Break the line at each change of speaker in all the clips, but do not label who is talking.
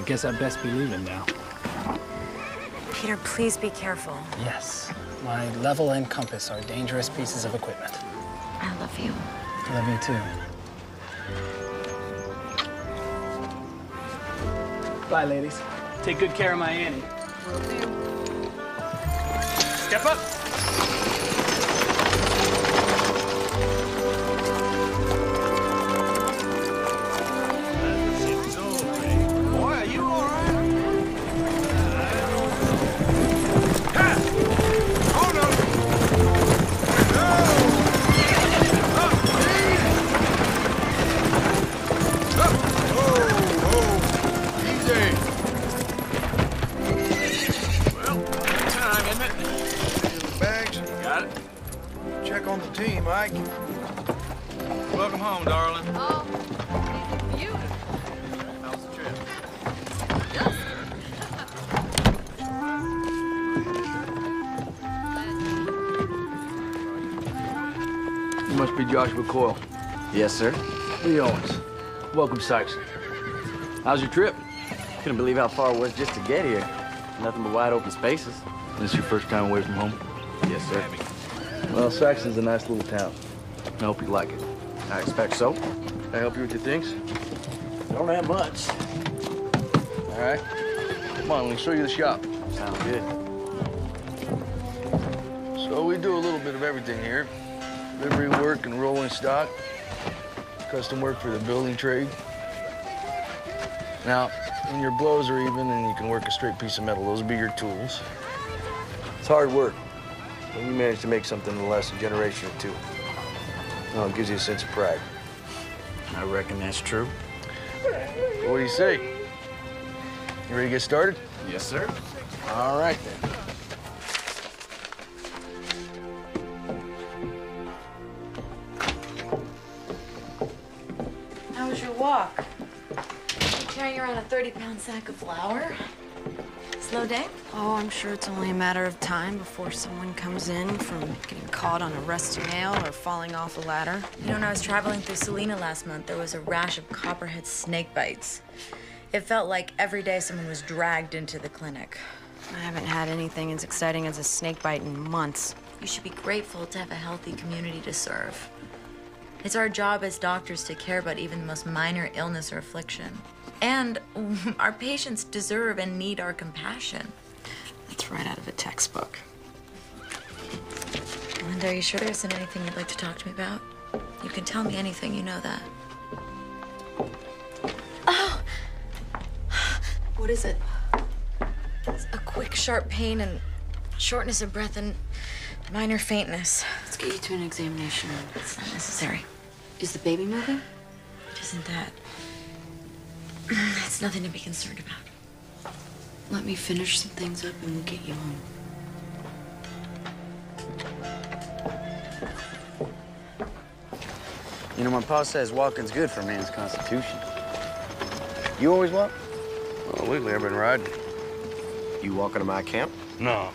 I guess I'd best be leaving now.
Peter, please be careful.
Yes. My level and compass are dangerous pieces of equipment.
I love you.
I love you too. Bye, ladies. Take good care of my Annie.
Will do.
Step up.
Boy, are you all right? Oh, no. Easy. Well, time, isn't it? Bags. Got it. Check on the team, Ike. Welcome home, darling.
Oh, beautiful.
How's the trip?
You must be Joshua Coyle.
Yes, sir.
Lee Owens. Welcome, Sykes. How's your trip?
Couldn't believe how far it was just to get here. Nothing but wide open spaces.
This your first time away from home?
Yes, sir.
Well, Saxon's a nice little town. I hope you like it.
I expect so.
Can I help you with your things?
Don't have much.
All right. Come on, let me show you the shop.
Sounds good.
So we do a little bit of everything here. Delivery work and rolling stock. Custom work for the building trade. Now, when your blows are even and you can work a straight piece of metal, those will be your tools. It's hard work. When you manage to make something in less than a generation or two. Well, it gives you a sense of pride.
I reckon that's true.
What do you say? You ready to get started?
Yes, sir. All right, then.
How was your walk? Carrying around a 30-pound sack of flour? Slow day?
Oh, I'm sure it's only a matter of time before someone comes in from getting caught on a rusty nail or falling off a ladder.
You know, when I was traveling through Salina last month, there was a rash of copperhead snake bites. It felt like every day someone was dragged into the clinic.
I haven't had anything as exciting as a snake bite in months.
You should be grateful to have a healthy community to serve. It's our job as doctors to care about even the most minor illness or affliction. And our patients deserve and need our compassion.
That's right out of a textbook.
Linda, are you sure there isn't anything you'd like to talk to me about? You can tell me anything, you know that. Oh! What is it? It's a quick, sharp pain and shortness of breath and minor faintness.
Let's get you to an examination.
It's not necessary.
Is the baby moving?
It isn't that. It's nothing to be concerned about.
Let me finish some things up and we'll get you home.
You know, my pa says walking's good for a man's constitution. You always walk?
Well, lately I've been riding.
You walking to my camp?
No.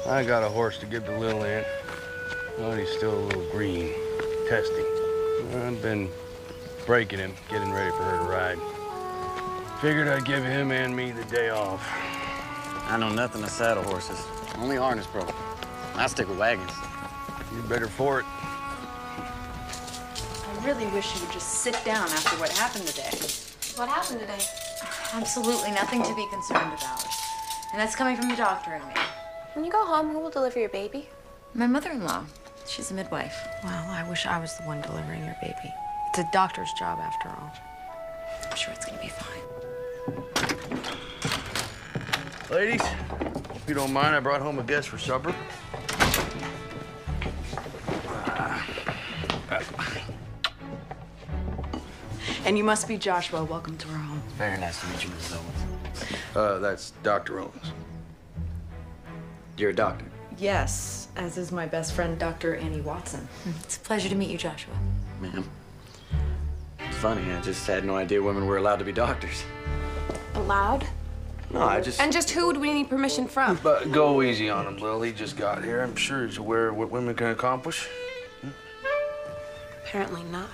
I got a horse to give to Lil Aunt. But he's still a little green, testing. I've been breaking him, getting ready for her to ride. Figured I'd give him and me the day off.
I know nothing of saddle horses. Only harness broke. I stick with wagons.
You're better for it.
I really wish you would just sit down after what happened today.
What happened today? Absolutely nothing to be concerned about. And that's coming from the doctor and me.
When you go home, who will deliver your baby?
My mother-in-law. She's a midwife.
Well, I wish I was the one delivering your baby. It's a doctor's job after all.
I'm sure it's gonna be fine.
Ladies, if you don't mind, I brought home a guest for supper.
And you must be Joshua. Welcome to our home.
Very nice to meet you, Mrs. Owens.
That's Dr. Owens.
You're a doctor?
Yes, as is my best friend, Dr. Annie Watson.
It's a pleasure to meet you, Joshua.
Ma'am. It's funny, I just had no idea women were allowed to be doctors.
Allowed?
No, I just...
And just who would we need permission from?
But go easy on him, Lil. He just got here. I'm sure he's aware of what women can accomplish.
Apparently not.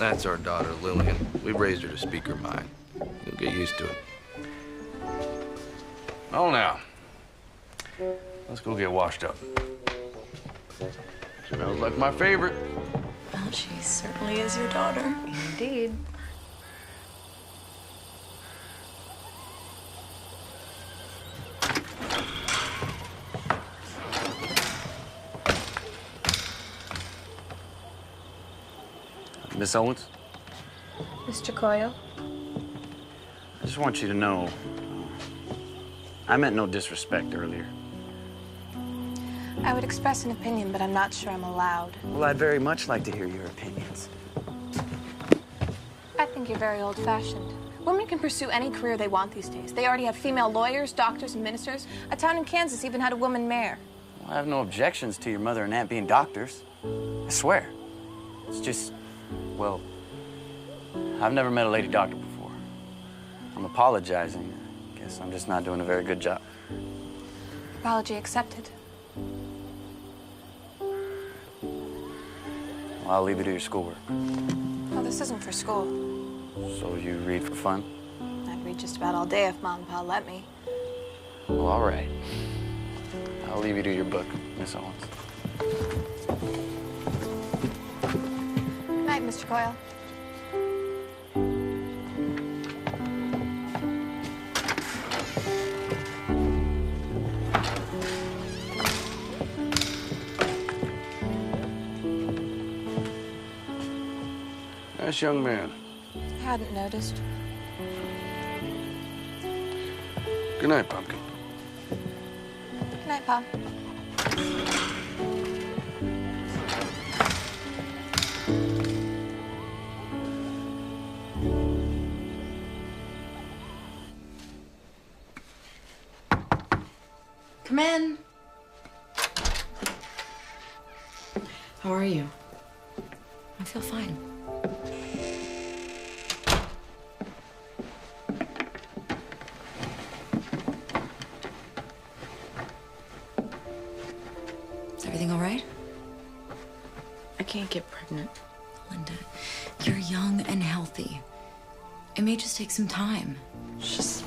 That's our daughter, Lillian. We raised her to speak her mind. You'll get used to it.
Oh, now. Let's go get washed up. Smells like my favorite.
Well, she certainly is your daughter.
Indeed.
Miss Owens,
Mr. Coyle?
I just want you to know, I meant no disrespect earlier.
I would express an opinion, but I'm not sure I'm allowed.
Well, I'd very much like to hear your opinions.
I think you're very old-fashioned. Women can pursue any career they want these days. They already have female lawyers, doctors, and ministers. A town in Kansas even had a woman mayor.
Well, I have no objections to your mother and aunt being doctors. I swear. It's just, well, I've never met a lady doctor before. I'm apologizing. I guess I'm just not doing a very good job.
Apology accepted.
Well, I'll leave you to your schoolwork.
Oh, this isn't for school.
So you read for fun?
I'd read just about all day if Mom and Pa let me.
Well, all right. I'll leave you to your book, Miss Owens.
Good night, Mr. Coyle.
Nice young man.
I hadn't noticed.
Good night, Pumpkin.
Good night, Pa.
Come in.
How are you?
I feel fine. Is everything all right?
I can't get pregnant.
Linda, you're young and healthy. It may just take some time.
It's just...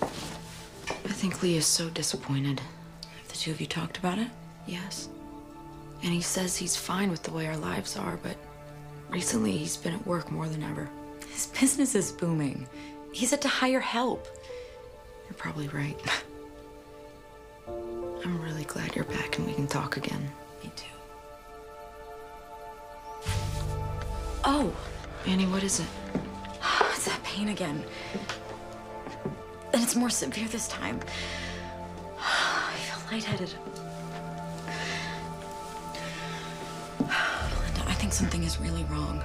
I think Lee is so disappointed.
Have the two of you talked about it?
Yes. And he says he's fine with the way our lives are, but recently he's been at work more than ever.
His business is booming. He's had to hire help.
You're probably right. I'm really glad you're back and we can talk again.
Me too. Oh,
Annie, what is it?
it's that pain again. And it's more severe this time. I feel lightheaded. Linda, I think something is really wrong.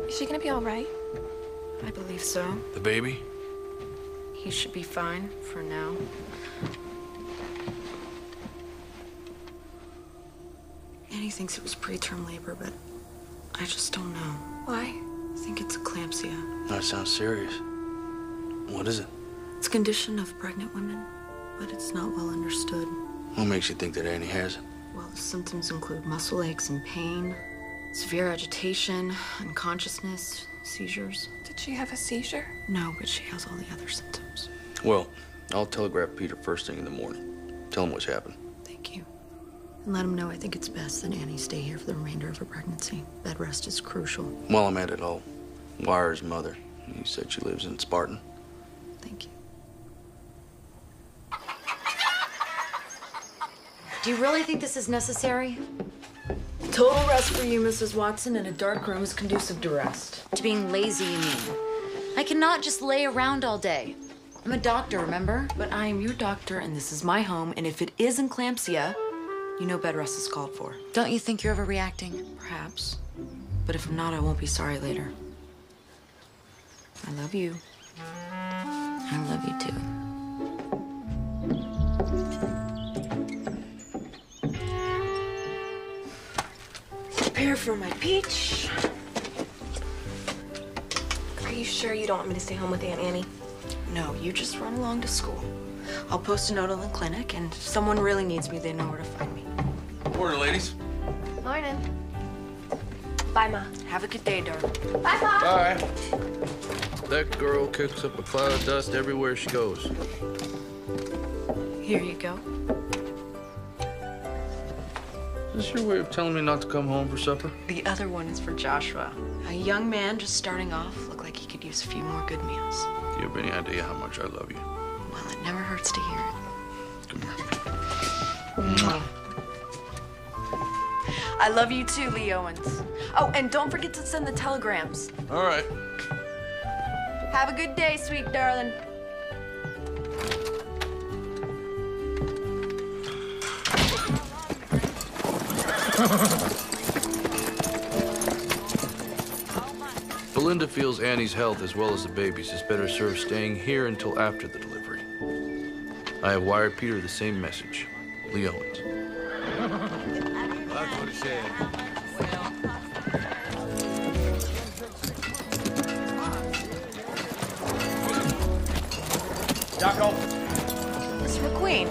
Is she gonna be all right?
I believe so.
The baby?
He should be fine for now. Annie thinks it was preterm labor, but I just don't know.
Why?
I think it's eclampsia.
That sounds serious. What is it?
It's a condition of pregnant women, but it's not well understood.
What makes you think that Annie has it?
Well, the symptoms include muscle aches and pain, severe agitation, unconsciousness, seizures.
Did she have a seizure?
No, but she has all the other symptoms.
Well, I'll telegraph Peter first thing in the morning. Tell him what's happened.
Thank you. And let him know I think it's best that Annie stay here for the remainder of her pregnancy. Bed rest is crucial.
While I'm at it, I'll wire his mother. You said she lives in Spartan.
Thank you.
Do you really think this is necessary?
Total rest for you, Mrs. Watson, and a dark room is conducive to rest.
To being lazy, you mean? I cannot just lay around all day. I'm a doctor, remember?
But I am your doctor, and this is my home, and if it is eclampsia, you know bed rest is called for.
Don't you think you're overreacting?
Perhaps. But if I'm not, I won't be sorry later. I love you.
I love you too.
Prepare for my peach.
Are you sure you don't want me to stay home with Aunt Annie?
No, you just run along to school. I'll post a note on the clinic, and if someone really needs me, they know where to find me.
Morning, ladies.
Morning. Bye, Ma.
Have a good day, darling.
Bye, Pa.
Bye. That girl kicks up a cloud of dust everywhere she goes.
Here you go.
Is this your way of telling me not to come home for supper?
The other one is for Joshua. A young man just starting off, looked like he could use a few more good meals.
Do you have any idea how much I love you?
Well, it never hurts to hear it.
Come here.
Mwah. I love you too, Lee Owens. Oh, and don't forget to send the telegrams.
All right.
Have a good day, sweet darling.
Belinda feels Annie's health as well as the baby's is better served staying here until after the delivery. I have wired Peter the same message. Lee Owens.
That's what he said.
Jocko?
Mr. McQueen.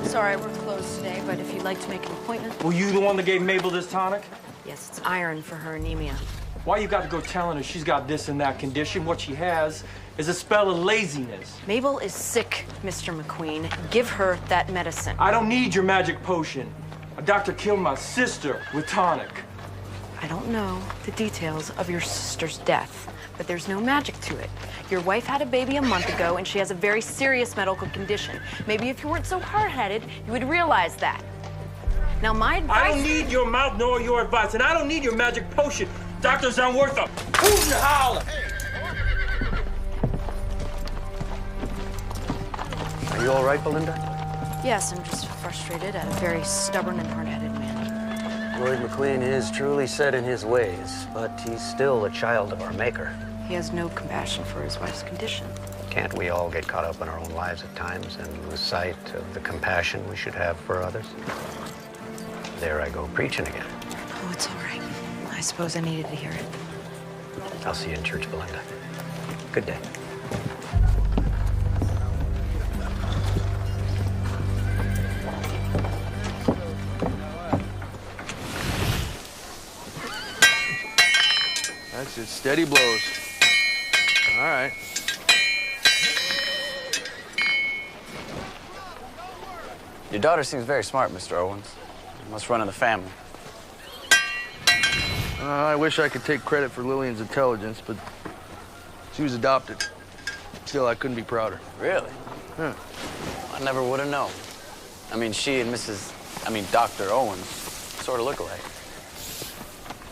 Sorry, we're closed today, but if you'd like to make an appointment.
Were you the one that gave Mabel this tonic?
Yes, it's iron for her anemia.
Why you got to go telling her she's got this and that condition? What she has is a spell of laziness.
Mabel is sick, Mr. McQueen. Give her that medicine.
I don't need your magic potion. A doctor killed my sister with tonic.
I don't know the details of your sister's death, but there's no magic to it. Your wife had a baby a month ago, and she has a very serious medical condition. Maybe if you weren't so hard-headed, you would realize that. Now, my advice...
I don't need your mouth nor your advice, and I don't need your magic potion. Doctors aren't worth a hoot and holler.
Are you all right, Belinda?
Yes, I'm just frustrated at a very stubborn and hard-headed man.
Lloyd McQueen is truly set in his ways, but he's still a child of our Maker.
He has no compassion for his wife's condition.
Can't we all get caught up in our own lives at times and lose sight of the compassion we should have for others? There I go preaching again.
Oh, it's all right. I suppose I needed to hear it.
I'll see you in church, Belinda. Good day.
That's it. Steady blows. All right.
Your daughter seems very smart, Mr. Owens. Must run in the family.
I wish I could take credit for Lillian's intelligence, but she was adopted. Still, I couldn't be prouder.
Really?
Huh.
I never would have known. I mean, she and Dr. Owens sort of look alike.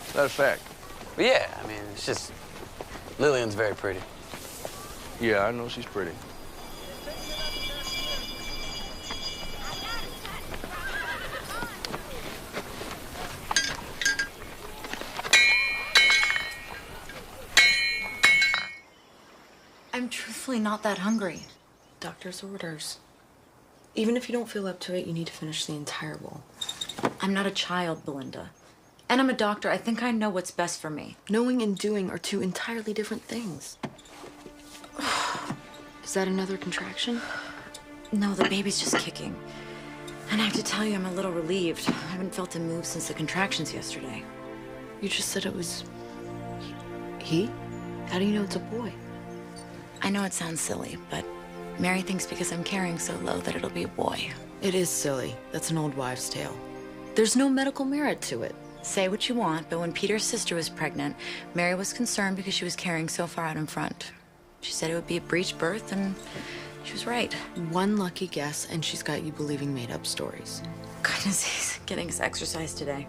Is that a fact?
But yeah, I mean, it's just, Lillian's very pretty.
Yeah, I know she's pretty.
I'm truthfully not that hungry.
Doctor's orders. Even if you don't feel up to it, you need to finish the entire bowl.
I'm not a child, Belinda. And I'm a doctor. I think I know what's best for me.
Knowing and doing are two entirely different things. Is that another contraction?
No, the baby's just kicking. And I have to tell you, I'm a little relieved. I haven't felt him move since the contractions yesterday.
You just said it was... he? How do you know it's a boy?
I know it sounds silly, but Mary thinks because I'm carrying so low that it'll be a boy.
It is silly. That's an old wives' tale. There's no medical merit to it.
Say what you want, but when Peter's sister was pregnant, Mary was concerned because she was carrying so far out in front. She said it would be a breech birth, and She was right.
One lucky guess, and she's got you believing made-up stories.
Goodness, he's getting his exercise today.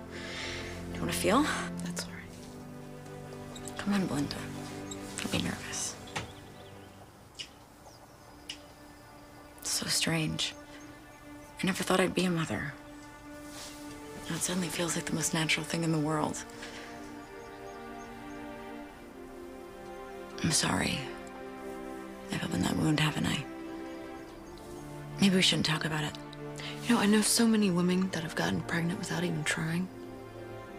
Do you want to feel?
That's all right.
Come on, Belinda. Don't be nervous. It's so strange. I never thought I'd be a mother. Now it suddenly feels like the most natural thing in the world. I'm sorry. I've opened that wound, haven't I? Maybe we shouldn't talk about it.
You know, I know so many women that have gotten pregnant without even trying.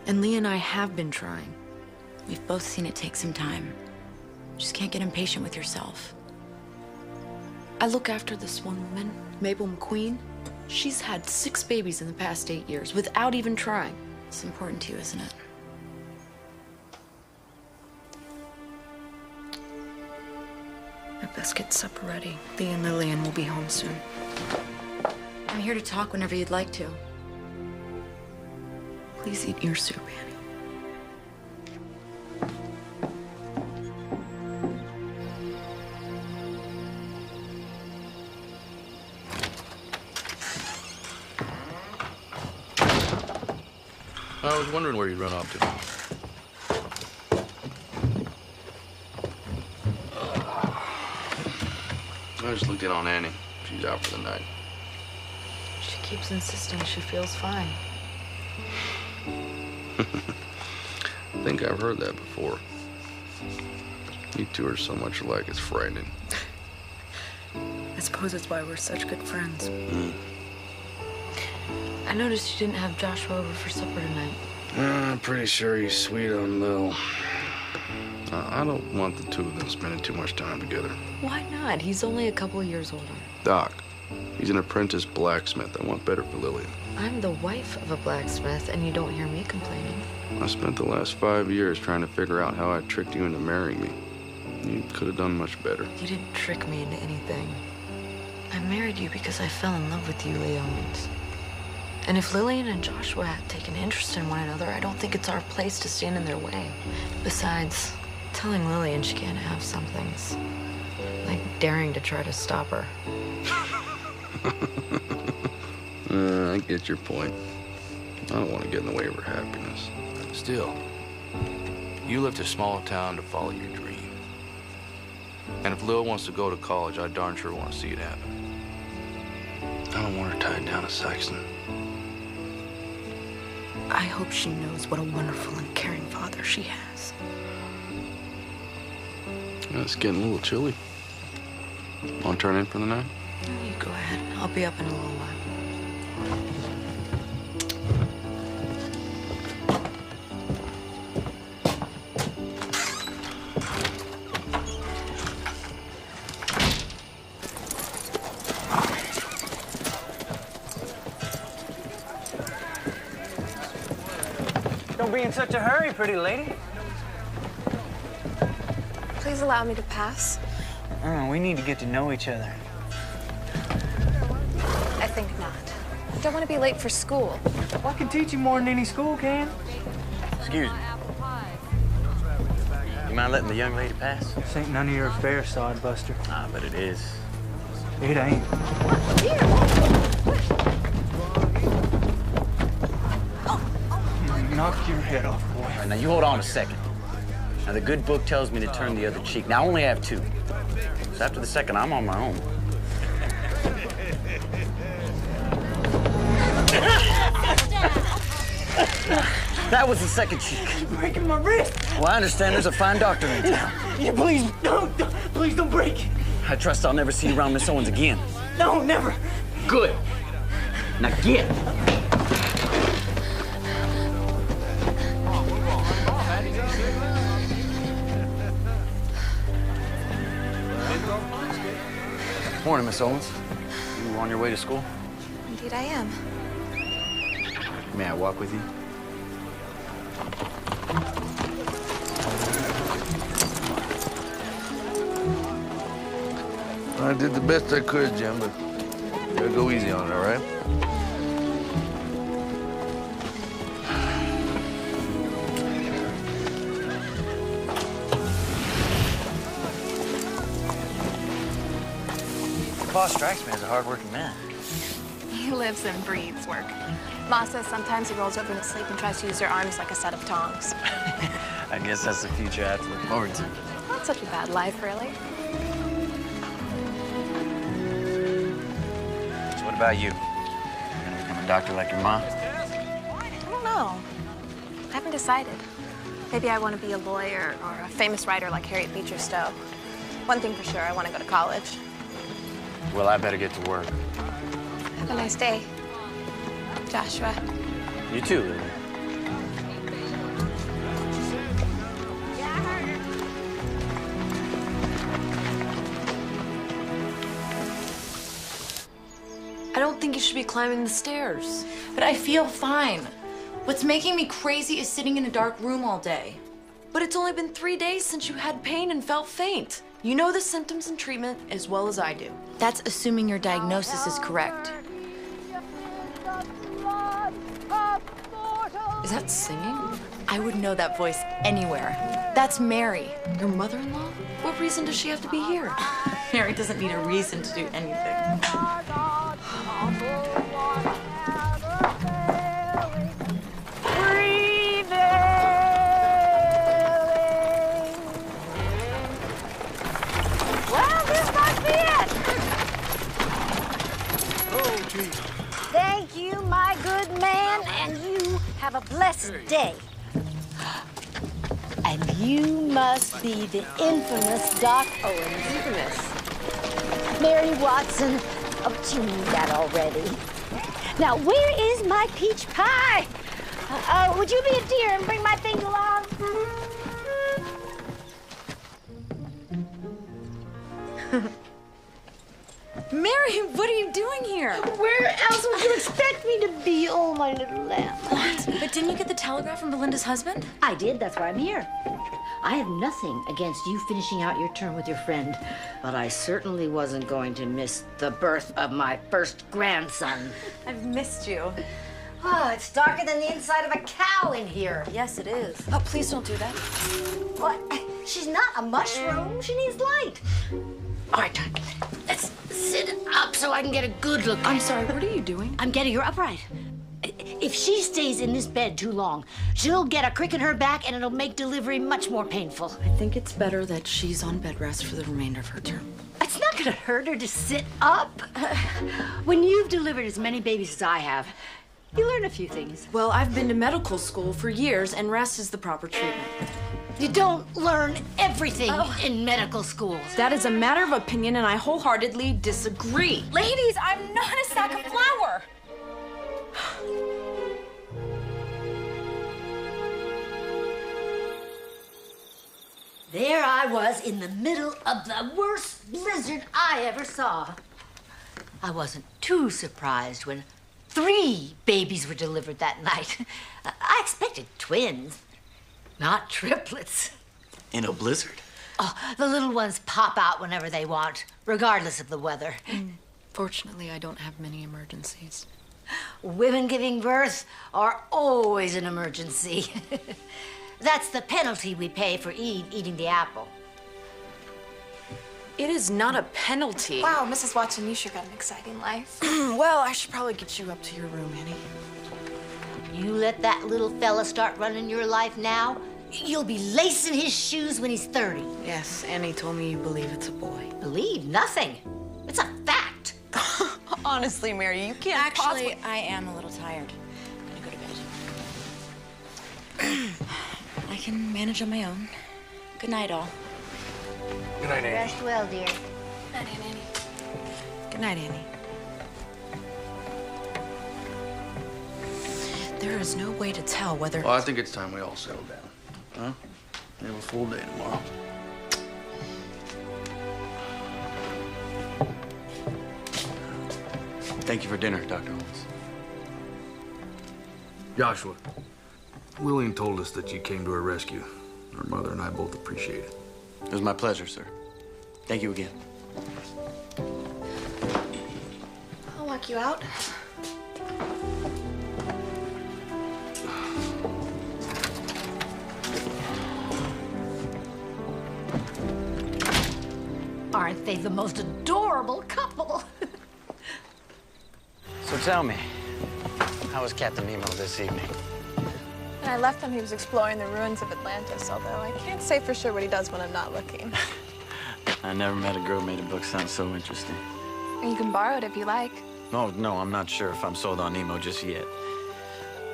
And Lee and I have been trying.
We've both seen it take some time. Just can't get impatient with yourself.
I look after this one woman, Mabel McQueen. She's had 6 babies in the past 8 years without even trying.
It's important to you, isn't it?
I best get supper ready. Lee and Lillian will be home soon.
I'm here to talk whenever you'd like to.
Please eat your soup, Annie.
I was wondering where you'd run off to. I just looked in on Annie. She's out for the night.
She keeps insisting she feels fine.
I think I've heard that before. You two are so much alike, it's frightening.
I suppose it's why we're such good friends.
Mm.
I noticed you didn't have Joshua over for supper tonight.
I'm pretty sure he's sweet on Lil. I don't want the two of them spending too much time together.
Why not? He's only a couple of years older.
Doc, he's an apprentice blacksmith. I want better for Lillian.
I'm the wife of a blacksmith, and you don't hear me complaining.
I spent the last 5 years trying to figure out how I tricked you into marrying me. You could have done much better.
You didn't trick me into anything. I married you because I fell in love with you, Lee Owens. And if Lillian and Joshua had taken interest in one another, I don't think it's our place to stand in their way. Besides, telling Lillian she can't have some things, like daring to try to stop her.
I get your point. I don't want to get in the way of her happiness. Still, you left a small town to follow your dream. And if Lil wants to go to college, I darn sure want to see it happen. I don't want her tied down to Saxon.
I hope she knows what a wonderful and caring father she has.
Yeah, it's getting a little chilly. Want to turn in for the night?
You go ahead. I'll be up in a little while.
Don't be in such a hurry, pretty lady.
Please allow me to pass.
We need to get to know each other.
I think not. Don't want to be late for school.
Well, I can teach you more than any school can.
Excuse me. You mind letting the young lady pass?
This ain't none of your affair, sodbuster.
Ah, but it is.
It ain't. Knock your head off, boy.
All right, now you hold on a second. Now the good book tells me to turn the other cheek. Now I only have 2. So after the second, I'm on my own. That was the second cheek.
You're breaking my wrist.
Well, I understand there's a fine doctor in town.
Yeah, please don't break it.
I trust I'll never see you around Miss Owens again.
No, never.
Good. Now get. Morning, Miss Owens. You on your way to school?
Indeed I am.
May I walk with you?
I did the best I could, Jim, but you gotta go easy on it, all right?
boss strikes me as a hard-working man.
He lives and breathes work. Ma says sometimes he rolls over in his sleep and tries to use her arms like a set of tongs.
I guess that's the future I have to look forward to.
Not such a bad life, really.
So what about you? Gonna become a doctor like your mom?
I don't know. I haven't decided. Maybe I want to be a lawyer or a famous writer like Harriet Beecher Stowe. One thing for sure, I want to go to college.
Well, I better get to work.
Have a nice day, Joshua.
You too, Lily.
I don't think you should be climbing the stairs.
But I feel fine. What's making me crazy is sitting in a dark room all day.
But it's only been 3 days since you had pain and felt faint. You know the symptoms and treatment as well as I do.
That's assuming your diagnosis is correct.
Is that singing?
I would know that voice anywhere. That's Mary.
Your mother-in-law? What reason does she have to be here?
Mary doesn't need a reason to do anything.
Well, this must be it.
Oh, gee.
Thank you, my good man, and you have a blessed day. And you must be the infamous Doc Owens.
Infamous.
Mary Watson. Oh, you knew that already. Now, where is my peach pie? Would you be a dear and bring my things along?
Mary, what are you doing here?
Where else would you expect me to be? Oh, my little lamb.
What? But didn't you get the telegram from Belinda's husband?
I did, that's why I'm here. I have nothing against you finishing out your term with your friend, but I certainly wasn't going to miss the birth of my first grandson.
I've missed you.
Oh, it's darker than the inside of a cow in here.
Yes, it is.
Oh, please don't do that.
What? She's not a mushroom. She needs light. All right, let's sit up so I can get a good look.
I'm sorry, what are you doing?
I'm getting her upright. If she stays in this bed too long, she'll get a crick in her back and it'll make delivery much more painful.
I think it's better that she's on bed rest for the remainder of her term.
It's not gonna hurt her to sit up. When you've delivered as many babies as I have, you learn a few things.
Well, I've been to medical school for years, and rest is the proper treatment.
You don't learn everything in medical schools.
That is a matter of opinion, and I wholeheartedly disagree.
Ladies, I'm not a sack of flour.
There I was in the middle of the worst blizzard I ever saw. I wasn't too surprised when 3 babies were delivered that night. I expected twins, not triplets.
In a blizzard?
Oh, the little ones pop out whenever they want, regardless of the weather.
Fortunately, I don't have many emergencies.
Women giving birth are always an emergency. That's the penalty we pay for Eve eating the apple.
It is not a penalty.
Wow, Mrs. Watson, you sure got an exciting life.
Well, I should probably get you up to your room, Annie.
You let that little fella start running your life now, you'll be lacing his shoes when he's 30.
Yes, Annie told me you believe it's a boy.
Believe nothing. It's a fact.
Honestly, Mary, you can't
Actually, I am a little tired. I'm gonna go to bed. I can manage on my own. Good night, all.
Good night, Annie.
Rest well, dear.
Good night, Annie. There is no way to tell whether...
Well, I think it's time we all settle down. Huh? We have a full day tomorrow.
Thank you for dinner, Dr. Holmes.
Joshua, Lillian told us that you came to her rescue. Her mother and I both appreciate it.
It was my pleasure, sir. Thank you again.
I'll walk you out.
Aren't they the most adorable couple?
tell me, how was Captain Nemo this evening?
When I left him, he was exploring the ruins of Atlantis, although I can't say for sure what he does when I'm not looking.
I never met a girl who made a book sound so interesting.
And you can borrow it if you like.
No, I'm not sure if I'm sold on Nemo just yet.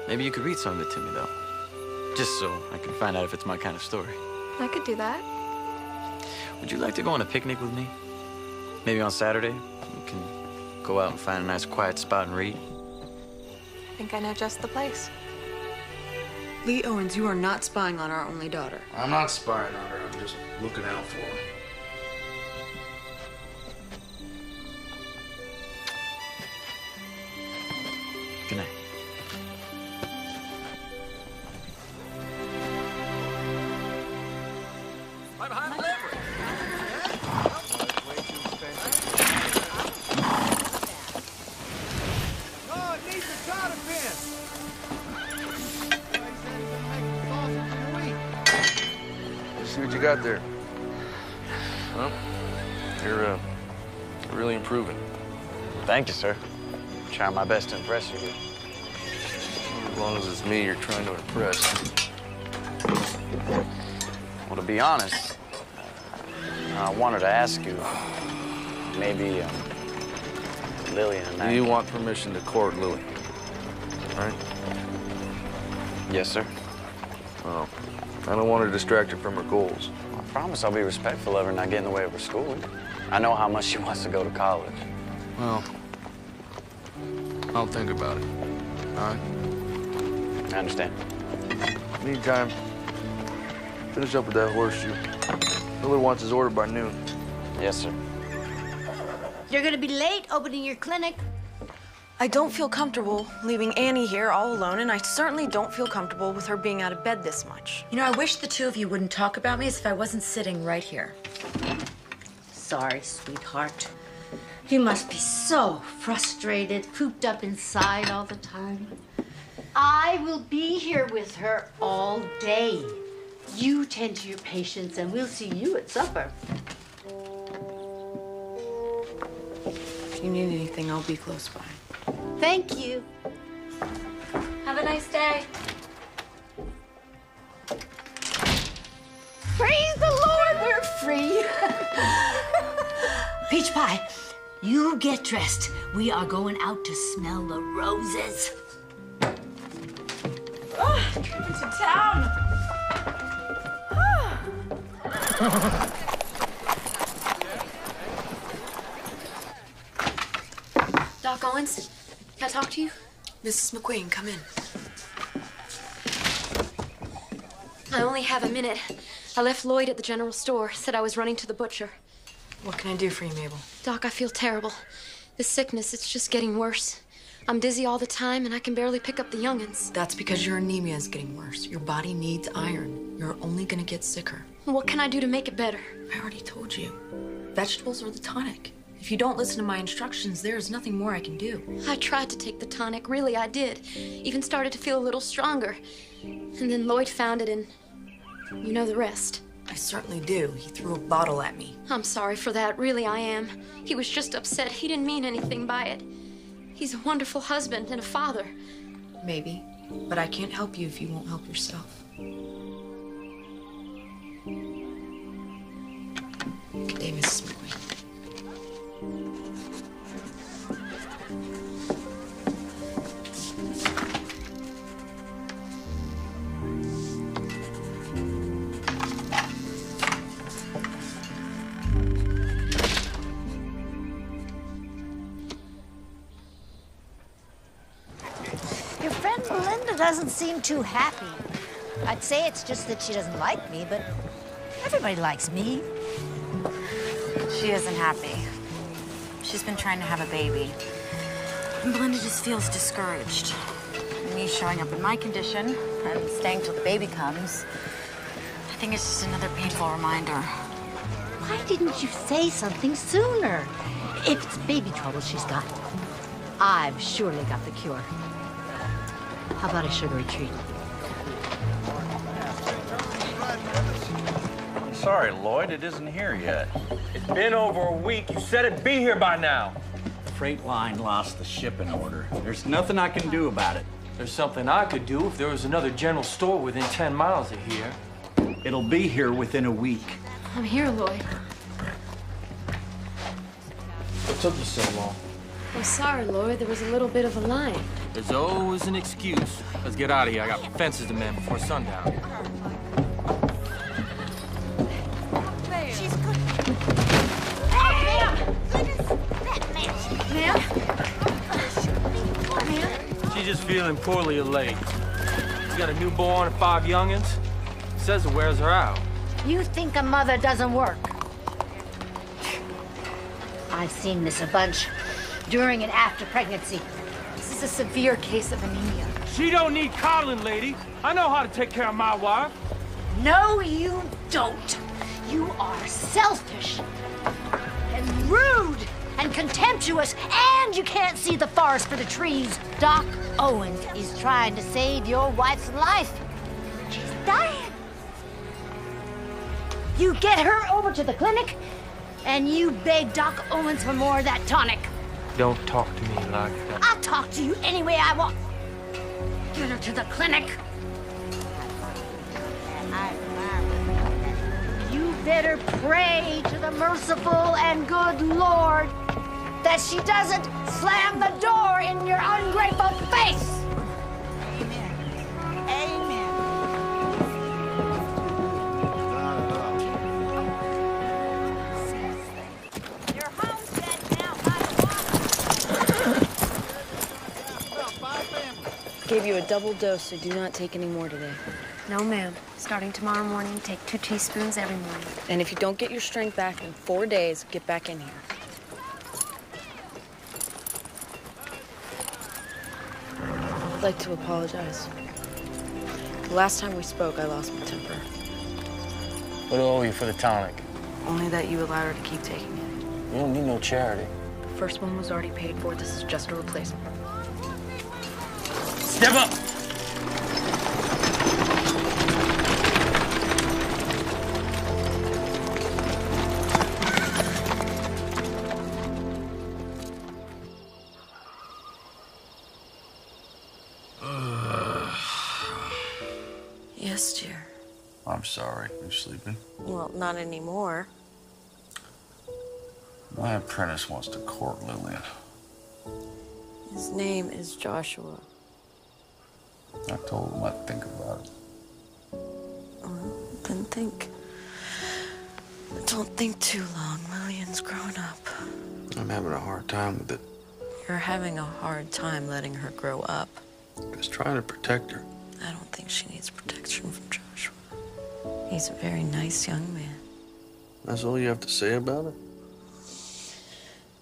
Maybe you could read some of it to me, though. Just so I can find out if it's my kind of story.
I could do that.
Would you like to go on a picnic with me? Maybe on Saturday? We can go out and find a nice quiet spot and read.
I think I know just the place.
Lee Owens, you are not spying on our only daughter.
I'm not spying on her. I'm just looking out for her.
Good night.
See what you got there. Well, you're really improving.
Thank you, sir. I'm trying my best to impress you here.
As long as it's me you're trying to impress.
Well, to be honest, I wanted to ask you, maybe Lillian and I...
You want permission to court Lily, right?
Yes, sir.
Well, I don't want to distract her from her goals.
I promise I'll be respectful of her and not get in the way of her schooling. I know how much she wants to go to college.
Well, I'll think about it. All right?
I understand.
Meantime, finish up with that horseshoe. Miller wants his order by noon.
Yes, sir.
You're gonna be late opening your clinic.
I don't feel comfortable leaving Annie here all alone, and I certainly don't feel comfortable with her being out of bed this much.
You know, I wish the two of you wouldn't talk about me as if I wasn't sitting right here.
Sorry, sweetheart. You must be so frustrated, cooped up inside all the time. I will be here with her all day. You tend to your patients, and we'll see you at supper.
If you need anything, I'll be close by.
Thank you.
Have a nice day.
Praise the Lord, we're free. Peach Pie, you get dressed. We are going out to smell the roses.
Oh, trip into town. Doc Owens, can I talk to you?
Mrs. McQueen, come in.
I only have a minute. I left Lloyd at the general store, said I was running to the butcher.
What can I do for you, Mabel?
Doc, I feel terrible. This sickness, it's just getting worse. I'm dizzy all the time, and I can barely pick up the young'uns.
That's because your anemia is getting worse. Your body needs iron. You're only gonna get sicker.
What can I do to make it better?
I already told you. Vegetables are the tonic. If you don't listen to my instructions, there is nothing more I can do.
I tried to take the tonic, really I did. Even started to feel a little stronger. And then Lloyd found it, and you know the rest.
I certainly do. He threw a bottle at me.
I'm sorry for that, really I am. He was just upset. He didn't mean anything by it. He's a wonderful husband and a father.
Maybe, but I can't help you if you won't help yourself. Good day, Mrs. McQueen.
Your friend Belinda doesn't seem too happy. I'd say it's just that she doesn't like me, but everybody likes me.
She isn't happy. She's been trying to have a baby. And Belinda just feels discouraged. Me showing up in my condition and staying till the baby comes, I think it's just another painful reminder.
Why didn't you say something sooner? If it's baby trouble she's got, I've surely got the cure. How about a sugary treat?
I'm sorry, Lloyd, it isn't here yet. It's been over a week. You said it'd be here by now.
freight line lost the shipping order. There's nothing I can do about it.
There's something I could do if there was another general store within 10 miles of here.
It'll be here within a week.
I'm here, Lloyd.
What took you so long?
I'm sorry, Lloyd. There was a little bit of a line.
There's always an excuse. Let's get out of here. I got fences to mend before sundown.
She's good. Hey, ma'am! Ma'am? Ma'am?
She's just feeling poorly of late. She's got a newborn and 5 youngins. Says it wears her out.
You think a mother doesn't work? I've seen this a bunch during and after pregnancy.
This is a severe case of anemia.
She don't need coddling, lady. I know how to take care of my wife.
No, you don't. You are selfish and rude and contemptuous, and you can't see the forest for the trees. Doc Owens is trying to save your wife's life. She's dying. You get her over to the clinic, and you beg Doc Owens for more of that tonic.
Don't talk to me like that.
I'll talk to you any way I want. Get her to the clinic. You better pray to the merciful and good Lord that she doesn't slam the door in your ungrateful face. Amen. Amen. You're homestead now.
Gave you a double dose, so do not take any more today.
No, ma'am. Starting tomorrow morning, take 2 teaspoons every morning.
And if you don't get your strength back in 4 days, get back in here. I'd like to apologize. The last time we spoke, I lost my temper.
What do I owe you for the tonic?
Only that you allowed her to keep taking it.
You don't need no charity.
The first one was already paid for. This is just a replacement.
Step up!
Yes, dear.
I'm sorry. You sleeping?
Well, not anymore.
My apprentice wants to court Lillian.
His name is Joshua.
I told him I'd think about it.
Well, then think. Don't think too long. Lillian's grown up.
I'm having a hard time with it.
You're having a hard time letting her grow up.
Just trying to protect her.
I don't think she needs protection from Joshua. He's a very nice young man.
That's all you have to say about it?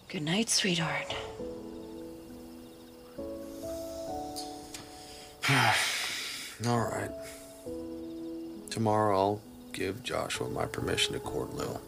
Good night, sweetheart.
All right. Tomorrow I'll give Joshua my permission to court Lil.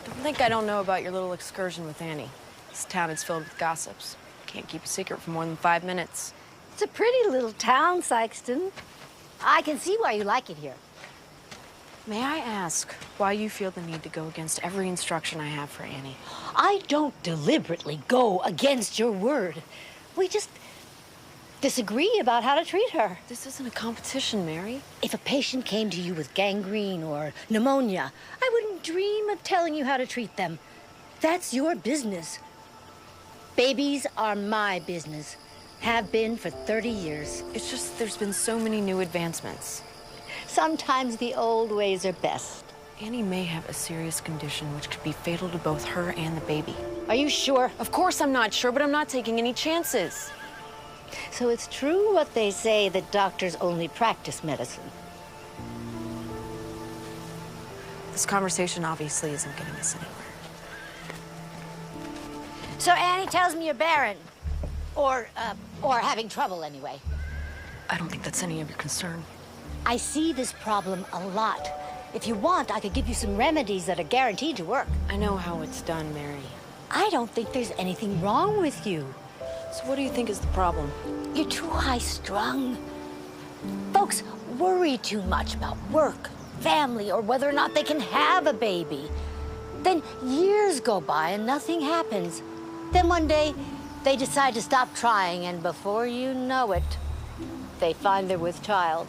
Don't think I don't know about your little excursion with Annie. This town is filled with gossips. Can't keep a secret for more than 5 minutes.
It's a pretty little town, Sykeston. I can see why you like it here.
May I ask why you feel the need to go against every instruction I have for Annie?
I don't deliberately go against your word. We just disagree about how to treat her.
This isn't a competition, Mary.
If a patient came to you with gangrene or pneumonia, I wouldn't dream of telling you how to treat them. That's your business. Babies are my business. Have been for 30 years.
It's just there's been so many new advancements.
Sometimes the old ways are best.
Annie may have a serious condition which could be fatal to both her and the baby.
Are you sure?
Of course I'm not sure, but I'm not taking any chances.
So it's true what they say that doctors only practice medicine.
This conversation obviously isn't getting us anywhere.
So Annie tells me you're barren. Or having trouble anyway.
I don't think that's any of your concern.
I see this problem a lot. If you want, I could give you some remedies that are guaranteed to work.
I know how it's done, Mary.
I don't think there's anything wrong with you.
So what do you think is the problem?
You're too high-strung. Folks worry too much about work, family, or whether or not they can have a baby. Then years go by and nothing happens. Then one day, they decide to stop trying, and before you know it, they find they're with child.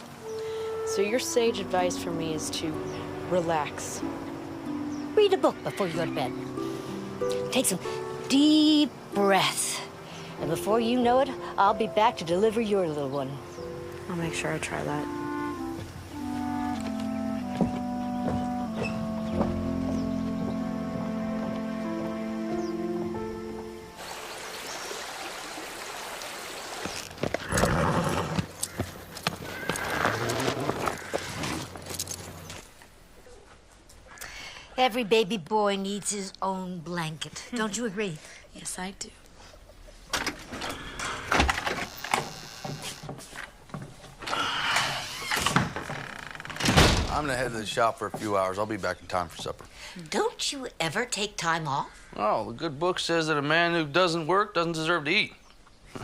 So your sage advice for me is to relax.
Read a book before you go to bed. Take some deep breaths. And before you know it, I'll be back to deliver your little one.
I'll make sure I try that.
Every baby boy needs his own blanket. Don't you agree?
Yes, I do.
I'm gonna head to the shop for a few hours. I'll be back in time for supper.
Don't you ever take time off?
Oh, the good book says that a man who doesn't work doesn't deserve to eat.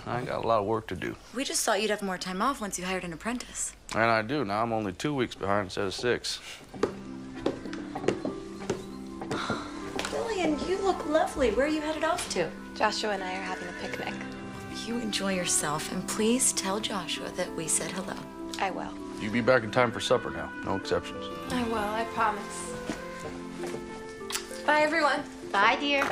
I got a lot of work to do.
We just thought you'd have more time off once you hired an apprentice.
And I do. Now I'm only 2 weeks behind instead of 6.
Lillian, you look lovely. Where are you headed off to?
Joshua and I are having a picnic.
You enjoy yourself, and please tell Joshua that we said hello.
I will.
You be back in time for supper now. No exceptions.
I will, I promise. Bye, everyone.
Bye, dear.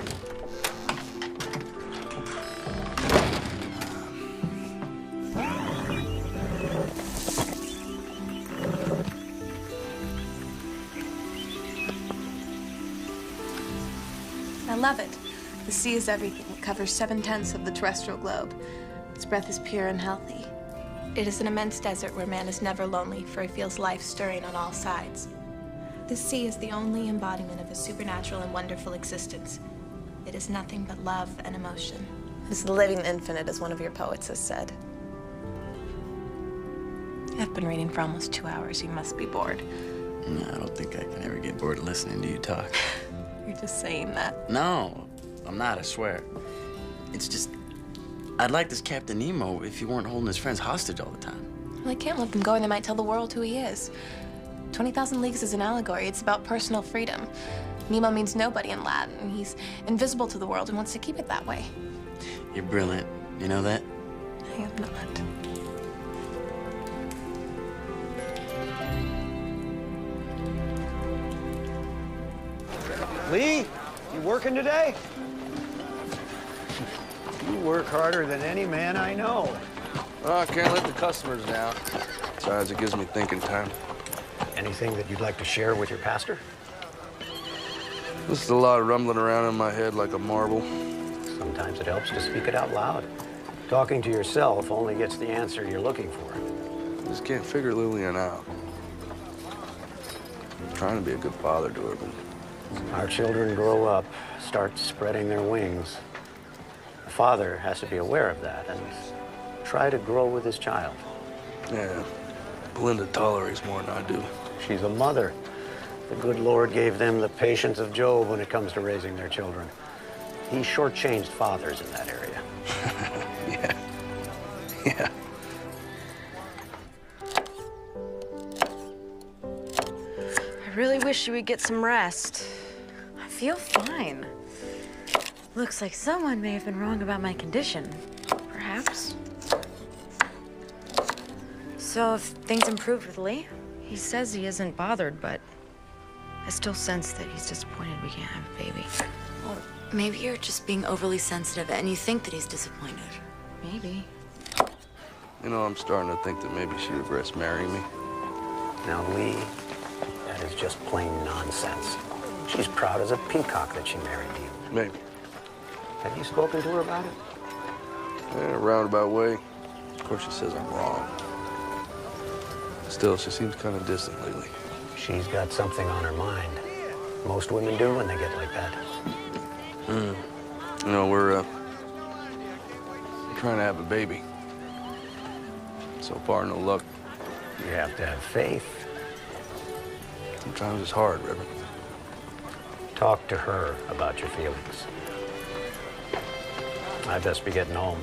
I love it. The sea is everything. It covers 7/10 of the terrestrial globe. Its breath is pure and healthy. It is an immense desert where man is never lonely, for he feels life stirring on all sides. The sea is the only embodiment of a supernatural and wonderful existence. It is nothing but love and emotion. It is the living infinite, as one of your poets has said. I've been reading for almost 2 hours. You must be bored.
No, I don't think I can ever get bored of listening to you talk.
You're just saying that.
No, I'm not, I swear. It's just, I'd like this Captain Nemo if he weren't holding his friends hostage all the time.
Well, I can't let them go, and they might tell the world who he is. 20,000 Leagues is an allegory. It's about personal freedom. Nemo means nobody in Latin. He's invisible to the world and wants to keep it that way.
You're brilliant. You know that?
I am not.
Lee, you working today? You work harder than any man I know.
Well, I can't let the customers down. Besides, it gives me thinking time.
Anything that you'd like to share with your pastor?
This is a lot of rumbling around in my head like a marble.
Sometimes it helps to speak it out loud. Talking to yourself only gets the answer you're looking for.
Just can't figure Lillian out. I'm trying to be a good father to her, but...
Our children grow up, start spreading their wings. The father has to be aware of that and try to grow with his child.
Yeah, Belinda tolerates more than I do.
She's a mother. The good Lord gave them the patience of Job when it comes to raising their children. He shortchanged fathers in that area.
Yeah.
I really wish you would get some rest.
I feel fine. Looks like someone may have been wrong about my condition.
Perhaps.
So have things improved with Lee?
He says he isn't bothered, but I still sense that he's disappointed we can't have a baby.
Well, maybe you're just being overly sensitive and you think that he's disappointed.
Maybe.
You know, I'm starting to think that maybe she regrets marrying me.
Now, Lee, that is just plain nonsense. She's proud as a peacock that she married you.
Maybe.
Have you spoken to her about it?
In a roundabout way. Of course, she says I'm wrong. Still, she seems kind of distant lately.
She's got something on her mind. Most women do when they get like that.
You know, we're trying to have a baby. So far, no luck.
You have to have faith.
Sometimes it's hard, Reverend.
Talk to her about your feelings. I'd best be getting home.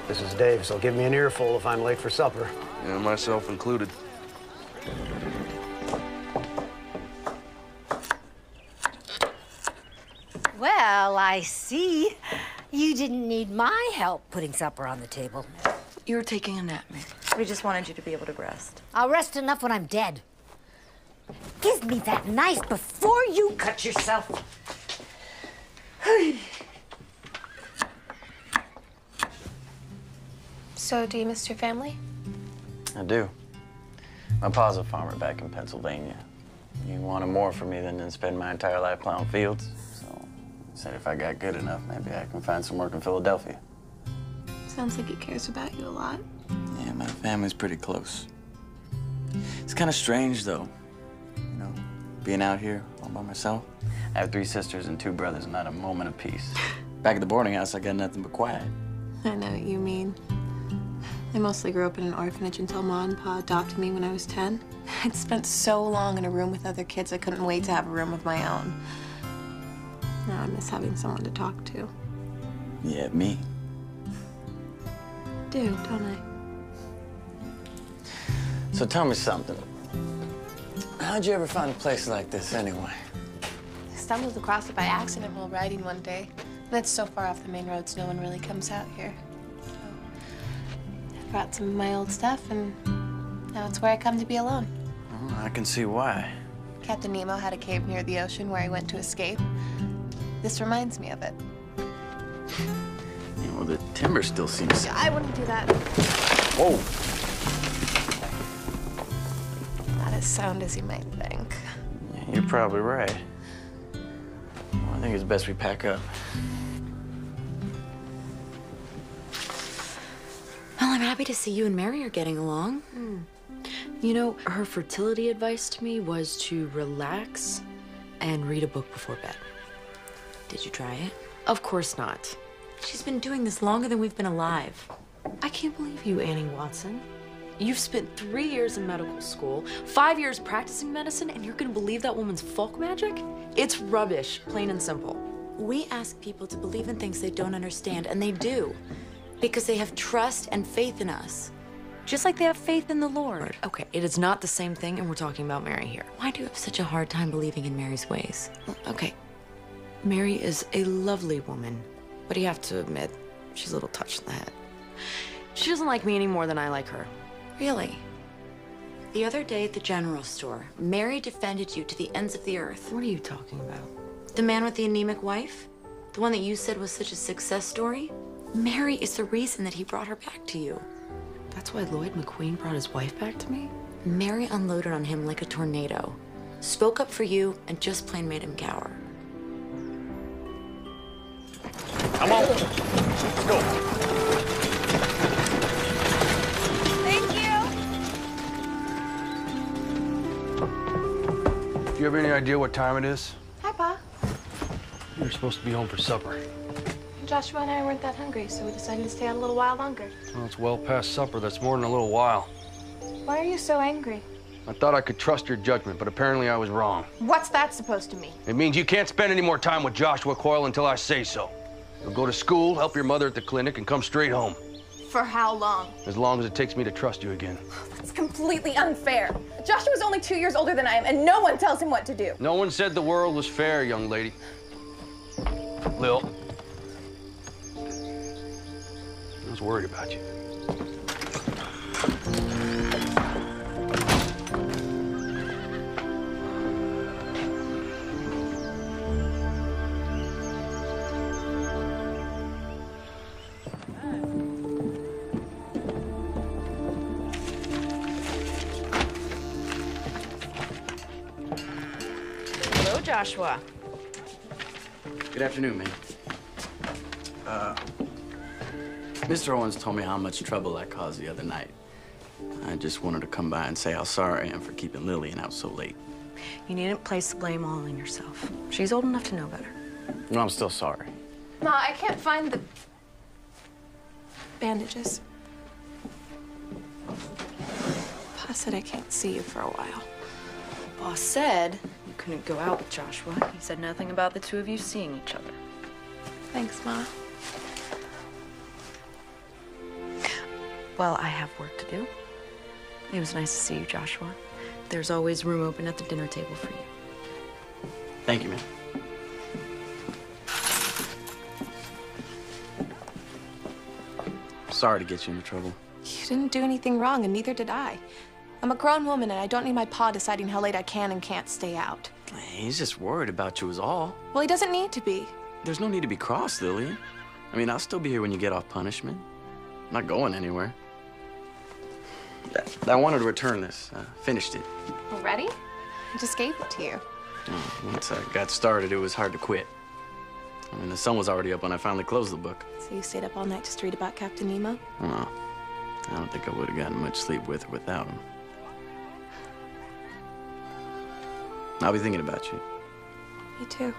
This is Dave, so give me an earful if I'm late for supper.
Yeah, myself included.
Well, I see. You didn't need my help putting supper on the table.
You were taking a nap, Mary. We just wanted you to be able to rest.
I'll rest enough when I'm dead. Give me that knife before you cut yourself.
So, do you miss your family?
I do. My pa's a farmer back in Pennsylvania. He wanted more from me than to spend my entire life plowing fields. So he said if I got good enough, maybe I can find some work in Philadelphia.
Sounds like he cares about you a lot.
Yeah, my family's pretty close. It's kind of strange, though, you know, being out here all by myself. I have 3 sisters and 2 brothers, not a moment of peace. Back at the boarding house, I got nothing but quiet.
I know what you mean. I mostly grew up in an orphanage until Ma and Pa adopted me when I was 10. I'd spent so long in a room with other kids, I couldn't wait to have a room of my own. Now I miss having someone to talk to.
Yeah, me.
Do, don't I?
So tell me something. How'd you ever find a place like this, anyway?
I stumbled across it by accident while riding one day. And it's so far off the main roads, no one really comes out here. So I brought some of my old stuff, and now it's where I come to be alone.
Oh, I can see why.
Captain Nemo had a cave near the ocean where he went to escape. This reminds me of it.
Yeah, well, the timber still seems...
I wouldn't do that.
Whoa!
Not as sound as you might think.
Yeah, you're probably right. Well, I think it's best we pack up.
Well, I'm happy to see you and Mary are getting along.
You know, her fertility advice to me was to relax and read a book before bed.
Did you try it?
Of course not.
She's been doing this longer than we've been alive.
I can't believe you, Annie Watson. You've spent 3 years in medical school, 5 years practicing medicine, and you're gonna believe that woman's folk magic? It's rubbish, plain and simple.
We ask people to believe in things they don't understand, and they do. Because they have trust and faith in us. Just like they have faith in the Lord.
Okay, it is not the same thing, and we're talking about Mary here.
Why do you have such a hard time believing in Mary's ways?
Okay, Mary is a lovely woman, but you have to admit, she's a little touched in the head. She doesn't like me any more than I like her.
Really? The other day at the general store, Mary defended you to the ends of the earth.
What are you talking about?
The man with the anemic wife? The one that you said was such a success story? Mary is the reason that he brought her back to you.
That's why Lloyd McQueen brought his wife back to me?
Mary unloaded on him like a tornado, spoke up for you, and just plain made him cower.
Come on. Let's go.
Thank you.
Do you have any idea what time it is?
Hi, Pa.
You're supposed to be home for supper.
Joshua and I weren't that hungry, so we decided to stay out a little while longer.
Well, it's well past supper. That's more than a little while.
Why are you so angry?
I thought I could trust your judgment, but apparently I was wrong.
What's that supposed to mean?
It means you can't spend any more time with Joshua Coyle until I say so. You'll go to school, help your mother at the clinic, and come straight home.
For how long?
As long as it takes me to trust you again.
That's completely unfair. Joshua's only 2 years older than I am, and no one tells him what to do.
No one said the world was fair, young lady. Lil, I was worried about you.
Hello, Joshua.
Good afternoon, man. Mr. Owens told me how much trouble I caused the other night. I just wanted to come by and say how sorry I am for keeping Lillian out so late.
You needn't place the blame all on yourself. She's old enough to know better.
No, I'm still sorry.
Ma, I can't find the bandages. Pa said I can't see you for a while.
Boss said you couldn't go out with Joshua. He said nothing about the two of you seeing each other.
Thanks, Ma.
Well, I have work to do. It was nice to see you, Joshua. There's always room open at the dinner table for you.
Thank you, man. Sorry to get you into trouble.
You didn't do anything wrong, and neither did I. I'm a grown woman, and I don't need my pa deciding how late I can and can't stay out.
He's just worried about you is all.
Well, he doesn't need to be.
There's no need to be cross, Lillian. I mean, I'll still be here when you get off punishment. I'm not going anywhere. I wanted to return this. Finished it.
Already? I just gave it to you.
Once I got started, it was hard to quit. I mean, the sun was already up when I finally closed the book.
So you stayed up all night just to read about Captain Nemo?
No, I don't think I would have gotten much sleep with or without him. I'll be thinking about you.
Me too.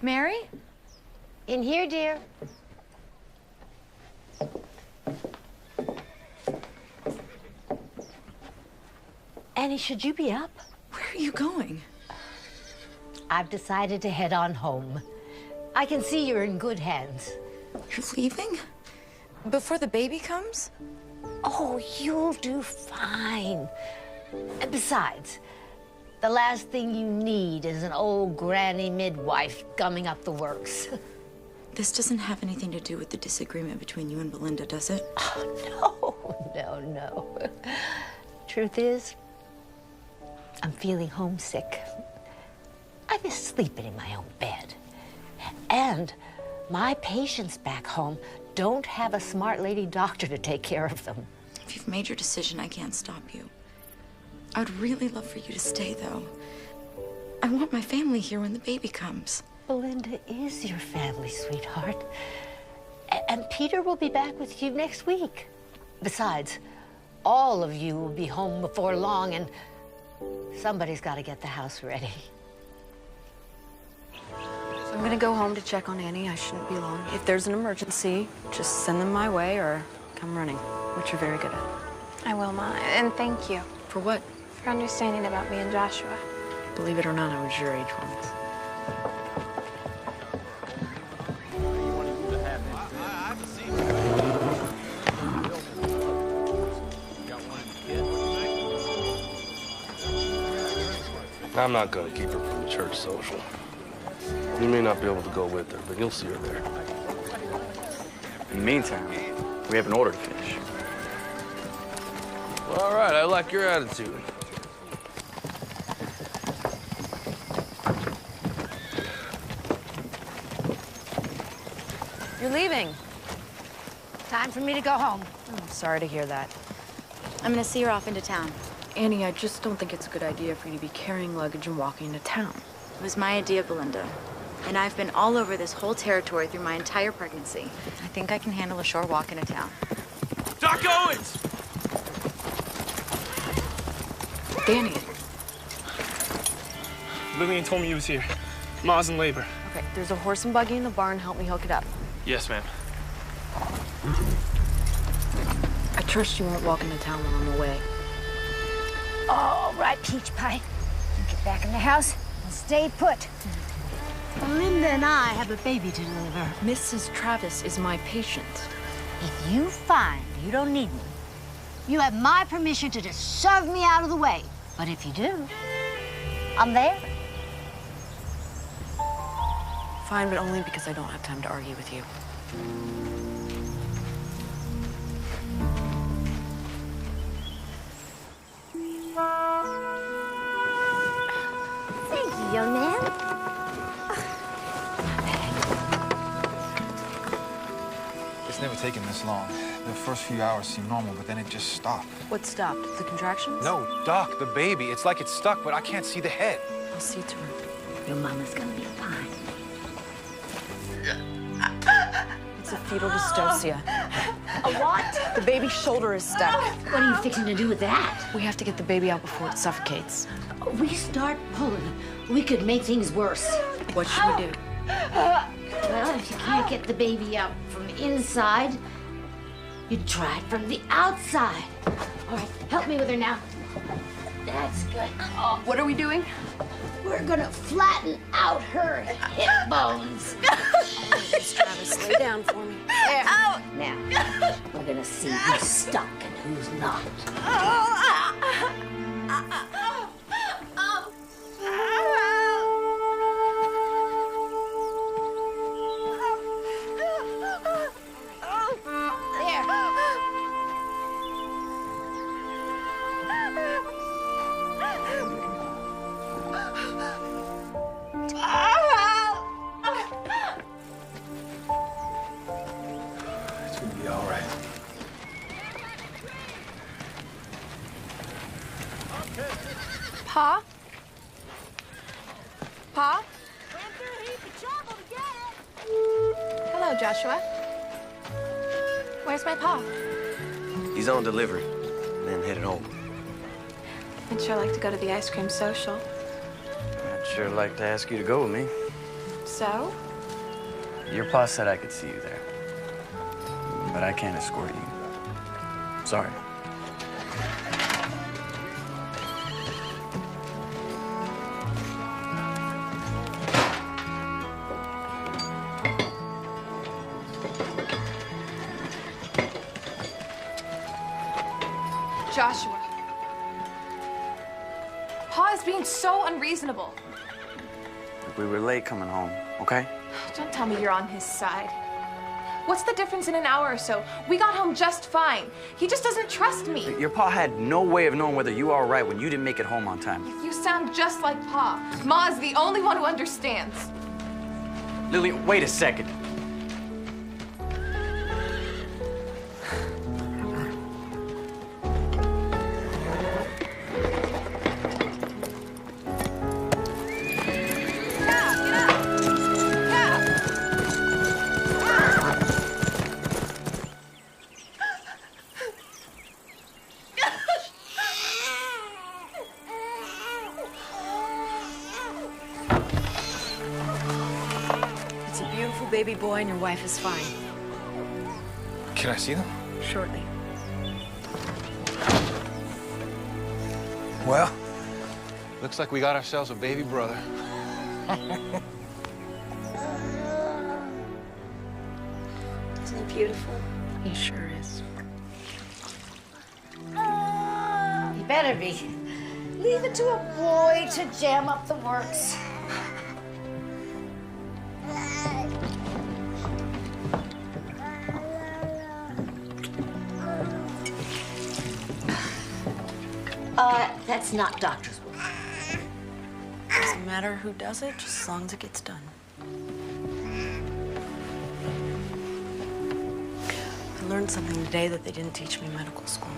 Mary? In here, dear. Annie, should you be up?
Where are you going?
I've decided to head on home. I can see you're in good hands.
You're leaving? Before the baby comes?
Oh, you'll do fine. And besides, the last thing you need is an old granny midwife gumming up the works.
This doesn't have anything to do with the disagreement between you and Belinda, does it?
Oh, no. Truth is, I'm feeling homesick. I miss sleeping in my own bed. And my patients back home don't have a smart lady doctor to take care of them.
If you've made your decision, I can't stop you. I'd really love for you to stay, though. I want my family here when the baby comes.
Belinda is your family, sweetheart. And Peter will be back with you next week. Besides, all of you will be home before long, and somebody's got to get the house ready.
I'm gonna go home to check on Annie. I shouldn't be long. If there's an emergency, just send them my way or come running, which you're very good at.
I will, Ma, and thank you.
For what?
For understanding about me and Joshua.
Believe it or not, I was your age once.
I'm not gonna keep her from the church social. You may not be able to go with her, but you'll see her there.
In the meantime, we have an order to finish.
Well, all right, I like your attitude.
You're leaving.
Time for me to go home.
I'm sorry to hear that.
I'm gonna see her off into town.
Annie, I just don't think it's a good idea for you to be carrying luggage and walking into town.
It was my idea, Belinda. And I've been all over this whole territory through my entire pregnancy. I think I can handle a short walk into town.
Doc Owens!
Danny.
Lillian told me you was here. Ma's in labor.
Okay, there's a horse and buggy in the barn. Help me hook it up.
Yes, ma'am.
I trust you won't walk into town while I'm away.
All right, Peach Pie. Get back in the house and stay put. Belinda and I have a baby to deliver.
Mrs. Travis is my patient.
If you find you don't need me, you have my permission to just shove me out of the way. But if you do, I'm there.
Fine, but only because I don't have time to argue with you.
Thank you, young man.
It's never taken this long. The first few hours seemed normal, but then it just stopped.
What stopped? The contractions?
No, Doc, the baby. It's like it's stuck, but I can't see the head.
I'll see to her.
Your mama's gonna be fine.
It's a fetal dystocia.
A what?
The baby's shoulder is stuck.
What are you fixing to do with that?
We have to get the baby out before it suffocates.
We start pulling. We could make things worse.
What should we do?
Well, if you can't get the baby out from inside, you try it from the outside. All right, help me with her now. That's good. Oh,
What are we doing?
we're gonna flatten out her hip bones.
Travis, lay down for me.
There. Now, we're gonna see who's stuck and who's not.
It's gonna be all right.
Pa? Pa? Hello, Joshua. Where's my pa?
He's on delivery, and then headed home.
I'd sure like to go to the ice cream social.
I'd sure like to ask you to go with me.
So?
Your pa said I could see you there. But I can't escort you. Sorry.
Joshua. Pa is being so unreasonable.
Look, we were late coming home, okay?
Don't tell me you're on his side. What's the difference in an hour or so? We got home just fine. He just doesn't trust me.
Your pa had no way of knowing whether you are all right when you didn't make it home on time.
You sound just like Pa. Ma is the only one who understands.
Lily, wait a second.
It's a beautiful baby boy, and your wife is fine.
Can I see them?
Shortly.
Well, looks like we got ourselves a baby brother.
Isn't he beautiful? He sure is.
You better be. Leave it to a boy to jam up the works. That's not doctor's work.
Doesn't matter who does it, just as long as it gets done. I learned something today that they didn't teach me in medical school.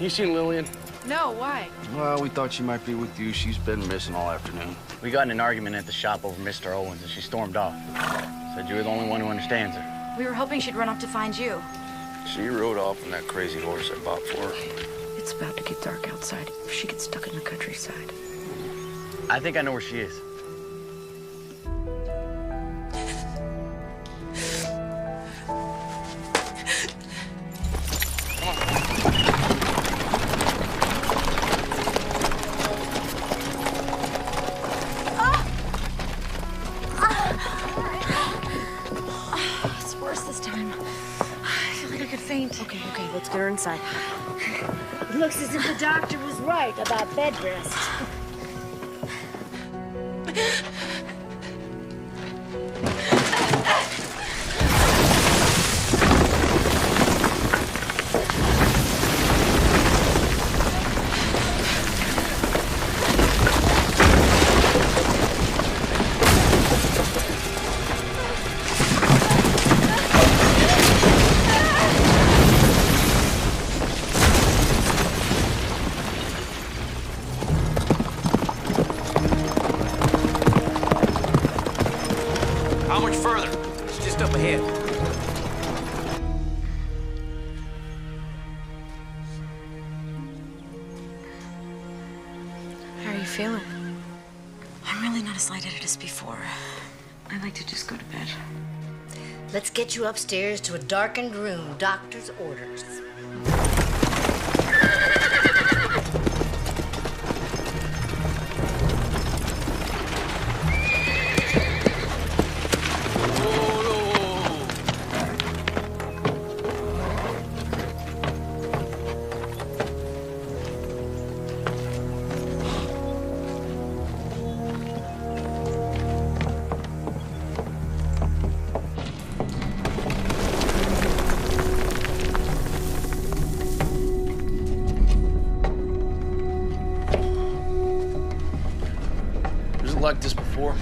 You seen Lillian?
No, why?
Well, we thought she might be with you. She's been missing all afternoon.
We got in an argument at the shop over Mr. Owens, and she stormed off. Said you were the only one who understands her.
We were hoping she'd run off to find you.
She rode off on that crazy horse I bought for her.
It's about to get dark outside. If she gets stuck in the countryside.
I think I know where she is.
It's worse this time. inside.
It looks as if the doctor was right about bed rest.
How much further? It's just up ahead.
How are you feeling?
I'm really not as lightheaded as before. I'd like to just go to bed.
Let's get you upstairs to a darkened room. Doctor's orders.
Like this before?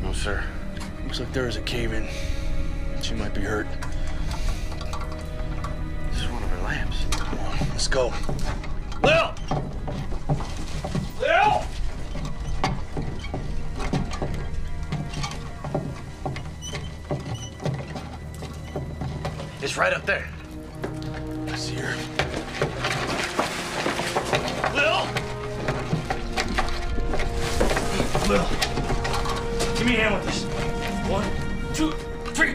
No, sir. Looks like there is a cave-in. She might be hurt. This is one of her lamps. Come on, let's go. Lil! Lil! It's right up there. I see her. Lil! Lil, give me a hand with this. 1, 2, 3.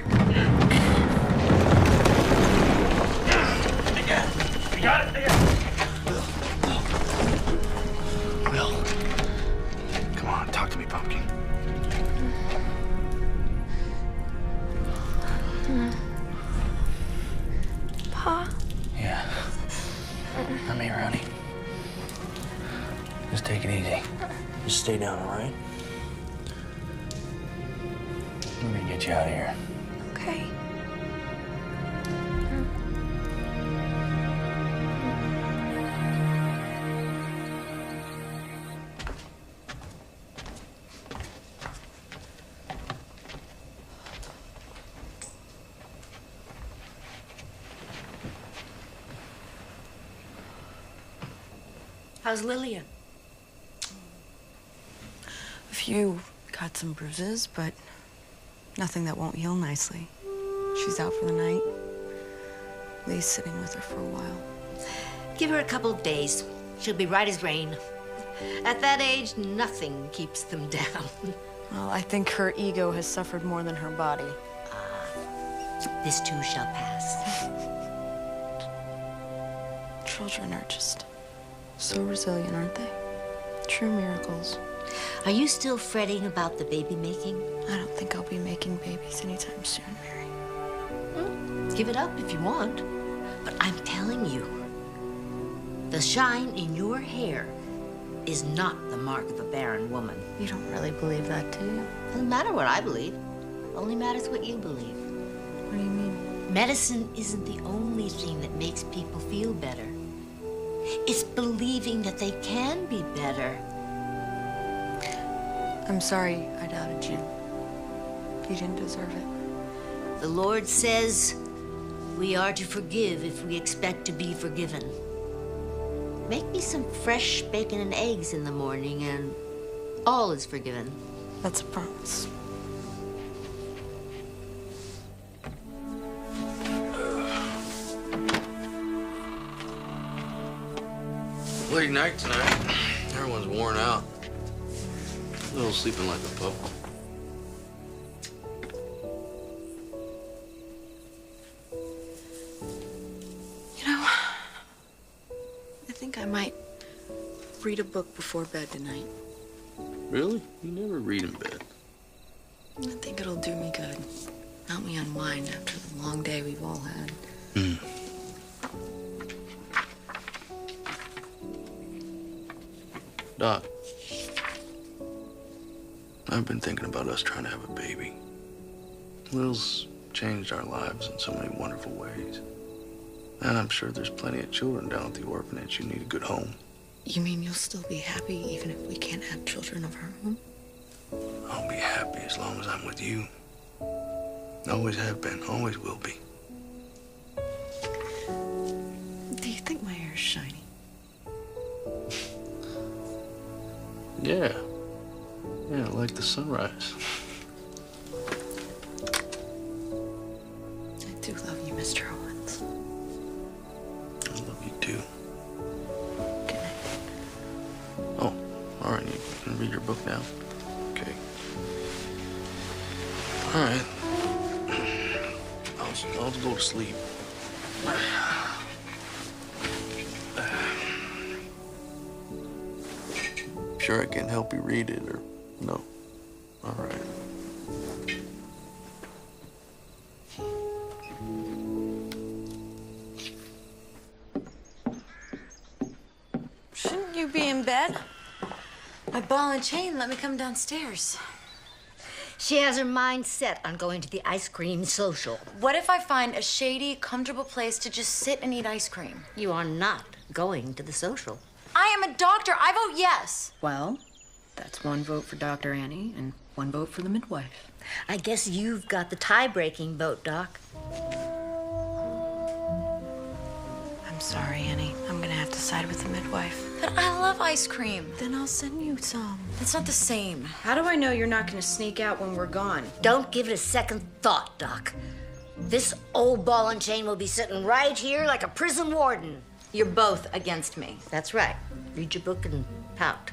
You got it? Lil, come on, talk to me, Pumpkin.
Pa?
Yeah. I'm here, honey. Just take it easy. Just stay down, all right? We're gonna get you out of here.
Okay.
How's Lillian?
A few cuts and bruises, but nothing that won't heal nicely. She's out for the night. Lee's sitting with her for a while.
Give her a couple of days. She'll be right as rain. At that age, nothing keeps them down.
Well, I think her ego has suffered more than her body.
This too shall pass.
Children are just so resilient, aren't they? True miracles.
Are you still fretting about the baby making?
I don't think I'll be making babies anytime soon, Mary.
Give it up if you want. But I'm telling you, the shine in your hair is not the mark of a barren woman.
You don't really believe that, do you?
Doesn't matter what I believe. Only matters what you believe.
What do you mean?
Medicine isn't the only thing that makes people feel better. It's believing that they can be better.
I'm sorry I doubted you. You didn't deserve it.
The Lord says we are to forgive if we expect to be forgiven. Make me some fresh bacon and eggs in the morning and all is forgiven.
That's a promise.
Late night tonight. Everyone's worn out. Little sleeping like a pup.
You know, I think I might read a book before bed tonight.
Really? You never read in bed.
I think it'll do me good. Help me unwind after the long day we've all had.
Doc, I've been thinking about us trying to have a baby. Will's changed our lives in so many wonderful ways. And I'm sure there's plenty of children down at the orphanage who need a good home.
You mean you'll still be happy even if we can't have children of our own?
I'll be happy as long as I'm with you. Always have been, always will be.
Do you think my hair's shiny?
Yeah. Yeah, like the sunrise.
I do love you, Mr. Owens.
I love you too.
Good night.
Oh, all right, you can read your book now. Okay. All right. I'll go to sleep. Sure I can help you read it, or no? All right.
Shouldn't you be in bed? My ball and chain let me come downstairs.
She has her mind set on going to the ice cream social.
What if I find a shady, comfortable place to just sit and eat ice cream?
You are not going to the social.
I am a doctor. I vote yes.
Well, that's one vote for Dr. Annie and one vote for the midwife.
I guess you've got the tie-breaking vote, Doc.
I'm sorry, Annie. I'm gonna have to side with the midwife.
But I love ice cream.
Then I'll send you some.
It's not the same.
How do I know you're not gonna sneak out when we're gone?
Don't give it a second thought, Doc. This old ball and chain will be sitting right here like a prison warden.
You're both against me.
That's right. Read your book and pout.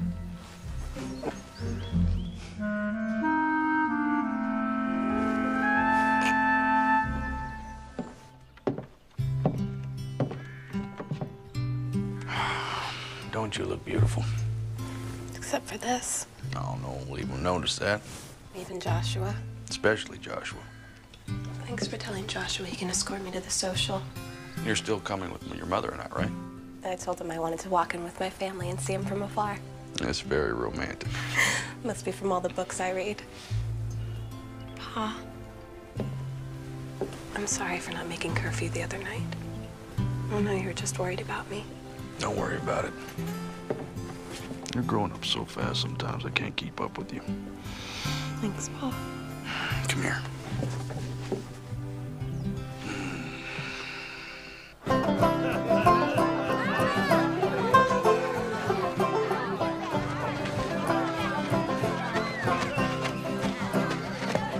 Don't you look beautiful?
Except for this.
Oh, no one will even notice that.
Even Joshua.
Especially Joshua.
Thanks for telling Joshua he can escort me to the social.
You're still coming with your mother and I, right?
I told him I wanted to walk in with my family and see him from afar.
That's very romantic.
Must be from all the books I read. Pa, I'm sorry for not making curfew the other night. I know you were just worried about me.
Don't worry about it. You're growing up so fast sometimes I can't keep up with you.
Thanks, Pa.
Come here.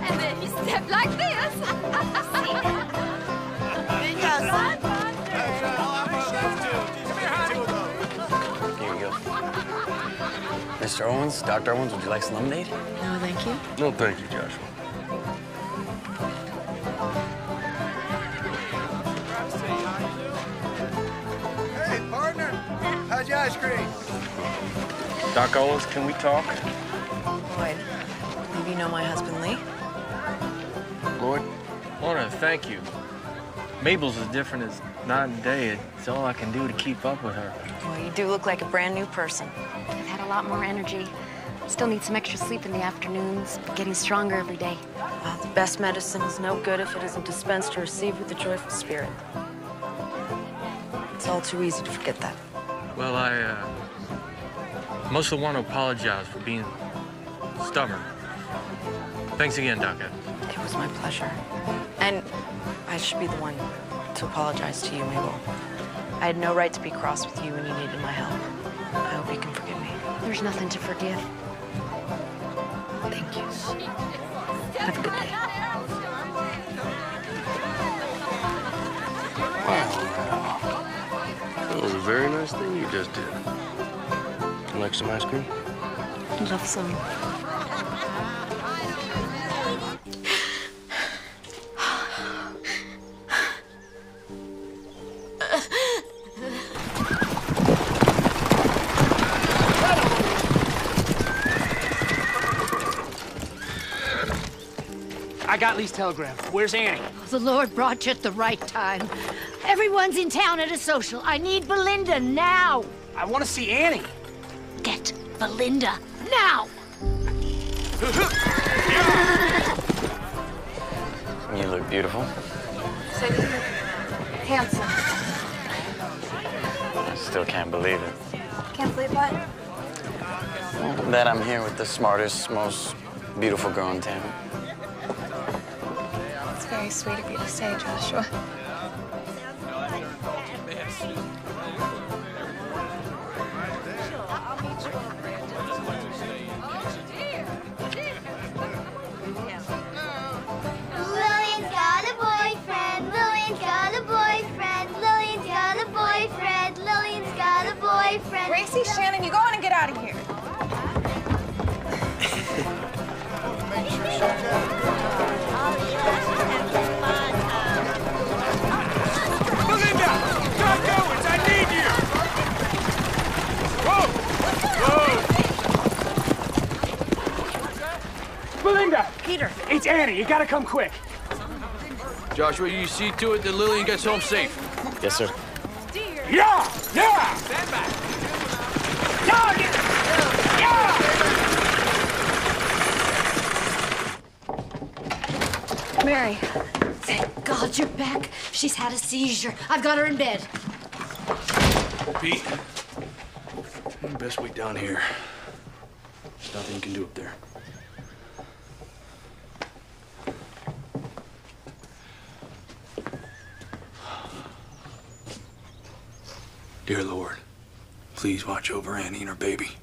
And then you step like this.
Here you go. Mr. Owens, Dr. Owens, would you like some lemonade?
No, thank you.
No, thank you, Joshua.
Hey, partner. How's your ice cream?
Doc Owens, can we talk?
Lloyd, maybe you know my husband, Lee?
Lloyd?
I want to thank you. Mabel's as different as night and day. It's all I can do to keep up with her.
Well, you do look like a brand new person.
I've had a lot more energy. Still need some extra sleep in the afternoons, but getting stronger every day.
The best medicine is no good if it isn't dispensed or received with a joyful spirit. It's all too easy to forget that.
Well, I mostly want to apologize for being stubborn. Thanks again, Doc.
It was my pleasure. And I should be the one to apologize to you, Mabel. I had no right to be cross with you when you needed my help. I hope you can forgive me.
There's nothing to forgive.
Thank you. Have a good day.
Wow. That was a very nice thing you just did. You like some ice cream?
I'd love some.
I got Lee's telegram. Where's Annie?
The Lord brought you at the right time. Everyone's in town at a social. I need Belinda now.
I want to see Annie.
Get Belinda, now!
You look beautiful.
Sexy. Handsome.
I still can't believe it.
Can't believe what?
That I'm here with the smartest, most beautiful girl in town.
It's very sweet of you to say, Joshua.
Lillian's got a boyfriend. Lillian's got a boyfriend. Lillian's got a boyfriend. Lillian's got a boyfriend.
Gracie, Shannon, you go on and get out of here.
Belinda! Doc Owens, I need you! Whoa! Whoa!
Belinda!
Peter!
It's Annie. You gotta come quick.
Joshua, you see to it that Lillian gets home safe.
Yes, sir.
Yeah! Yeah!
Stand back.
Mary.
Thank God you're back. She's had a seizure. I've got her in bed.
Pete, best wait down here. There's nothing you can do up there. Dear Lord, please watch over Annie and her baby.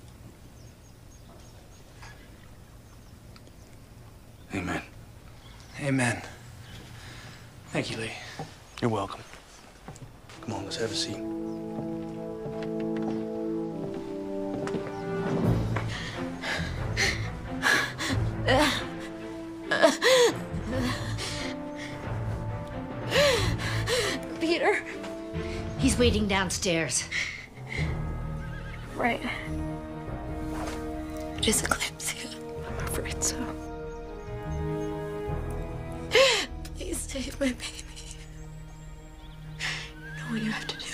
Amen.
Amen. Thank you, Lee.
You're welcome. Come on, let's have a seat.
Peter. He's waiting downstairs.
Right. It is eclampsia. I'm afraid so. Please save my baby. You know what you have to do.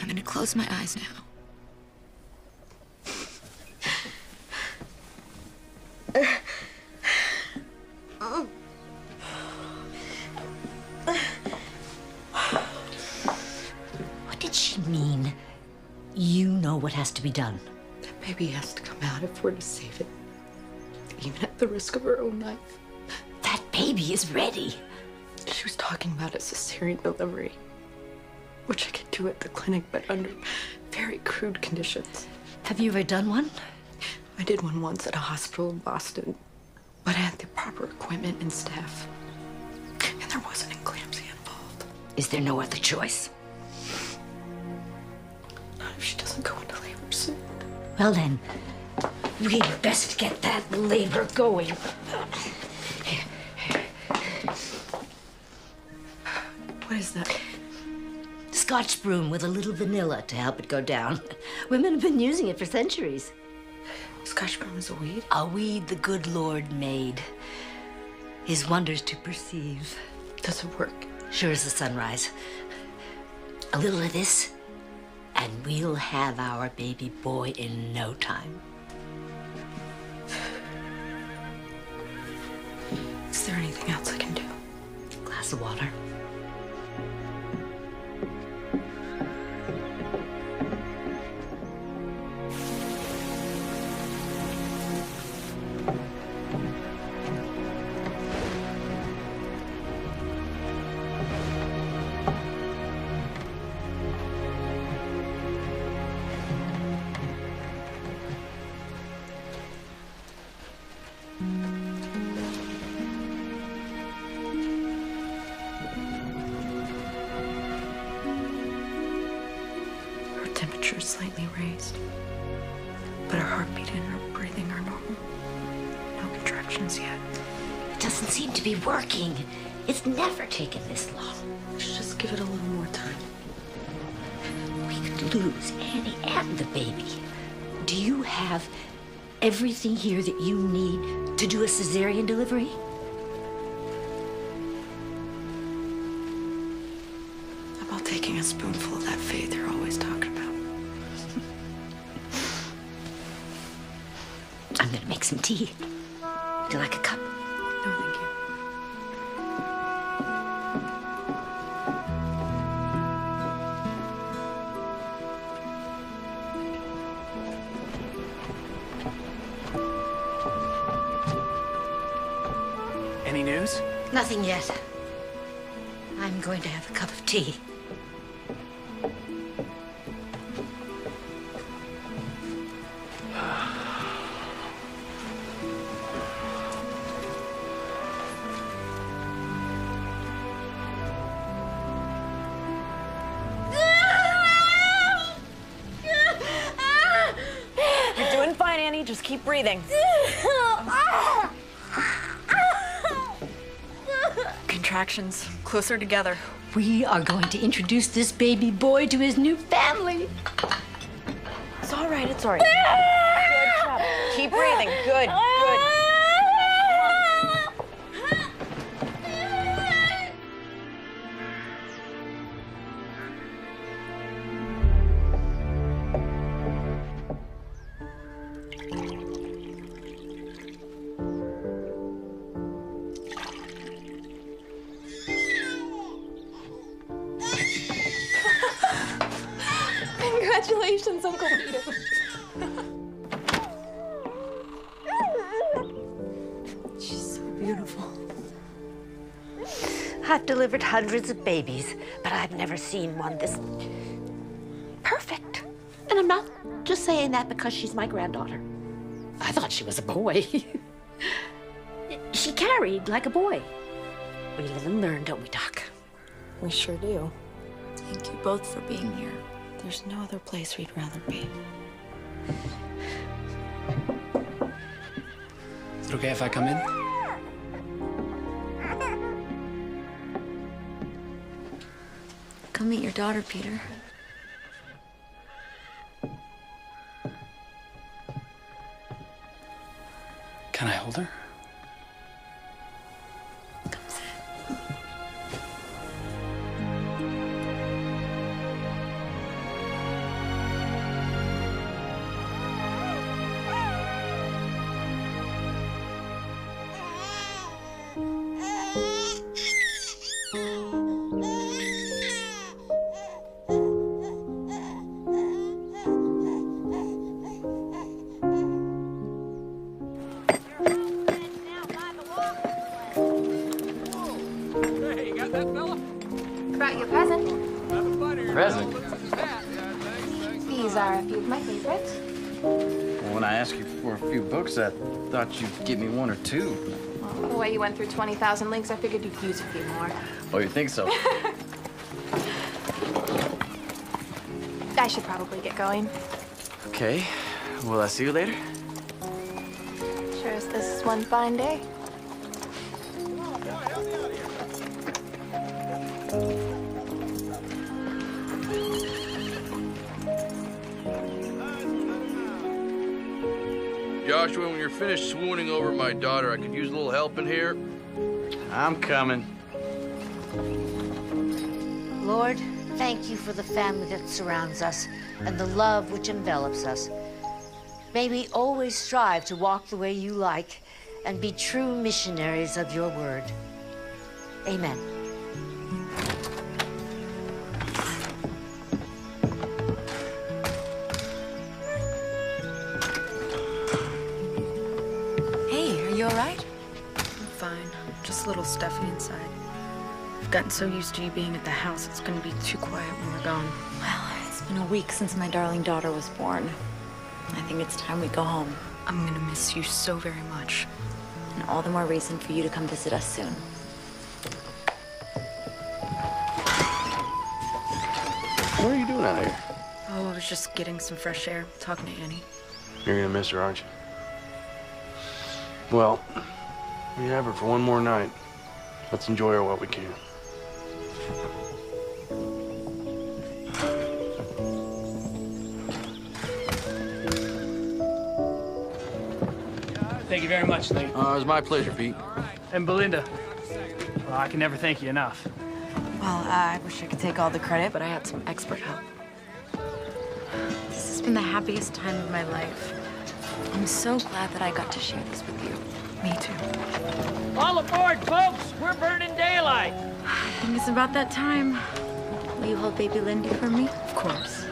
I'm gonna close my eyes now.
What did she mean? You know what has to be done.
That baby has to come out if we're to save it. Even at the risk of her own life.
That baby is ready.
She was talking about a cesarean delivery, which I could do at the clinic, but under very crude conditions.
Have you ever done one?
I did one once at a hospital in Boston, but I had the proper equipment and staff. And there wasn't eclampsia involved.
Is there no other choice?
Not if she doesn't go into labor soon.
Well then, we'd best get that labor going.
What is that?
Scotch broom with a little vanilla to help it go down. Women have been using it for centuries.
Scotch broom is a weed?
A weed the good Lord made. His wonders to perceive.
Does it work?
Sure as the sunrise. A little of this, and we'll have our baby boy in no time.
Is there anything else I can do?
Glass of water.
Her temperature is slightly raised, but her heartbeat and her breathing are normal. No contractions yet.
It doesn't seem to be working. It's never taken this long.
Let's just give it a little more time.
We could lose Annie and the baby. Do you have everything here that you need to do a cesarean delivery?
about taking a spoonful of that faith you're always talking about?
I'm gonna make some tea. Would you like a cup?
No, thank you.
Any news?
Nothing yet. I'm going to have a cup of tea.
You're doing fine, Annie. Just keep breathing. Contractions closer together.
We are going to introduce this baby boy to his new family.
It's all right. It's all right. Good job. Keep breathing. Good. Good.
Congratulations, Uncle Peter.
She's so beautiful. I've delivered hundreds of babies, but I've never seen one this perfect.
And I'm not just saying that because she's my granddaughter. I thought she was a boy. She carried like a boy. We live and learn, don't we, Doc?
We sure do.
Thank you both for being here.
There's no other place we'd rather be.
Is it okay if I come in?
Come meet your daughter, Peter.
Can I hold her?
Brought you a present.
Present?
These are a few of my favorites.
Well, when I asked you for a few books, I thought you'd give me one or two.
Well, the way you went through 20,000 links, I figured you'd use a few more.
Oh, you think so?
I should probably get going.
Okay. Will I see you later?
Sure as this is one fine day.
Joshua, when you're finished swooning over my daughter, I could use a little help in here.
I'm coming.
Lord, thank you for the family that surrounds us and the love which envelops us. May we always strive to walk the way you like and be true missionaries of your word. Amen.
Hey, are you all right?
I'm fine. Just a little stuffy inside. I've gotten so used to you being at the house, it's gonna be too quiet when we're gone.
Well, it's been a week since my darling daughter was born. I think it's time we go home.
I'm gonna miss you so very much.
And all the more reason for you to come visit us soon.
What are you doing out here?
Oh, I was just getting some fresh air, talking to Annie.
You're gonna miss her, aren't you? Well, we have her for one more night. Let's enjoy her while we can.
Thank you very much, Lee.
It was my pleasure, Pete.
And Belinda. Well, I can never thank you enough.
Well, I wish I could take all the credit, but I had some expert help.
This has been the happiest time of my life. I'm so glad that I got to share this with you.
Me too.
All aboard, folks! We're burning daylight!
I think it's about that time. Will you hold baby Lindy for me?
Of course.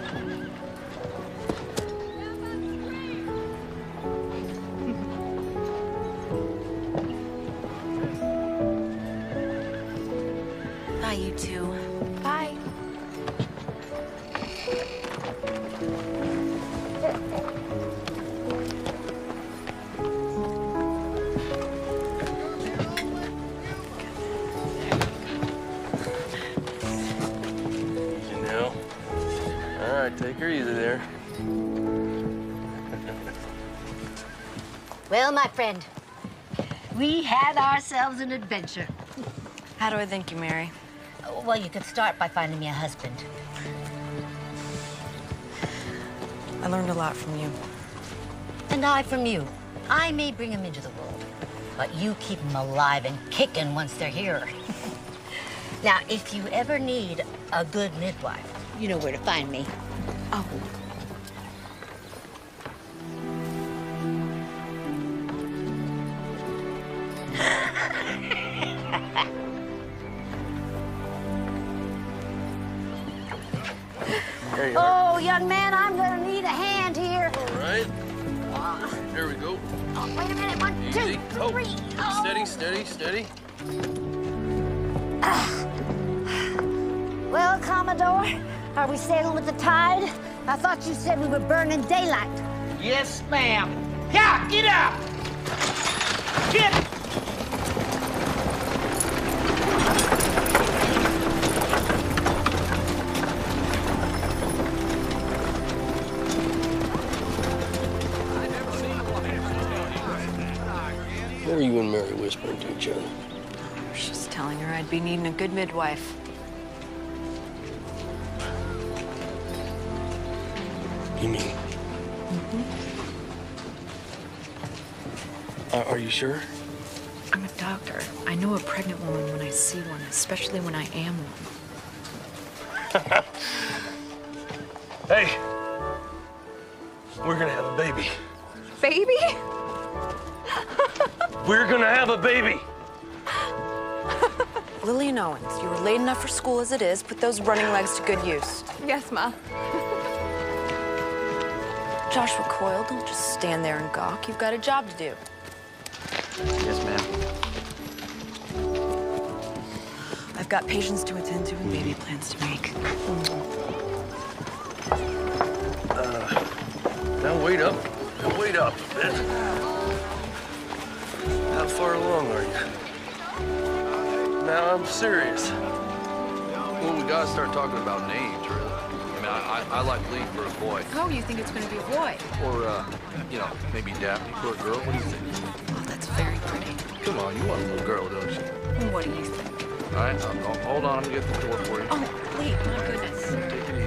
Bye, you two.
Bye.
All right, take her easy there.
Well, my friend, we had ourselves an adventure.
How do I thank you, Mary?
Well, you could start by finding me a husband.
I learned a lot from you.
And I from you. I may bring them into the world, but you keep them alive and kicking once they're here. Now, if you ever need a good midwife, you know where to find me.
Oh.
There you are.
Oh, young man, I'm gonna need a hand here.
All right. There we go.
Oh, wait a minute. One,
Easy.
two, three. Oh.
Steady, steady, steady.
Well, Commodore, are we sailing with the tide? I thought you said we were burning daylight.
Yes, ma'am. Yeah, get up! Get!
What were you and Mary whispering to each other?
I was just telling her I'd be needing a good midwife.
You mean? Are you sure?
I'm a doctor. I know a pregnant woman when I see one, especially when I am one.
Hey, we're gonna have a baby.
Baby?
We're gonna have a baby.
Lillian Owens, you were late enough for school as it is. Put those running legs to good use.
Yes, Ma.
Joshua Coyle, don't just stand there and gawk. You've got a job to do.
Yes, ma'am.
I've got patients to attend to and baby plans to make.
Now wait up. Now wait up a bit. How far along are you? Now I'm serious.
Well, we gotta start talking about names, really. I mean, I like Lee for a boy.
Oh, you think it's gonna be a boy?
Or, you know, maybe Daphne for a girl. What do you think?
Oh, that's very pretty.
Come on, you want a little girl, don't you?
What do you think?
All right, hold on. I'm gonna get the door for you.
Oh, wait, my goodness.
Take it easy.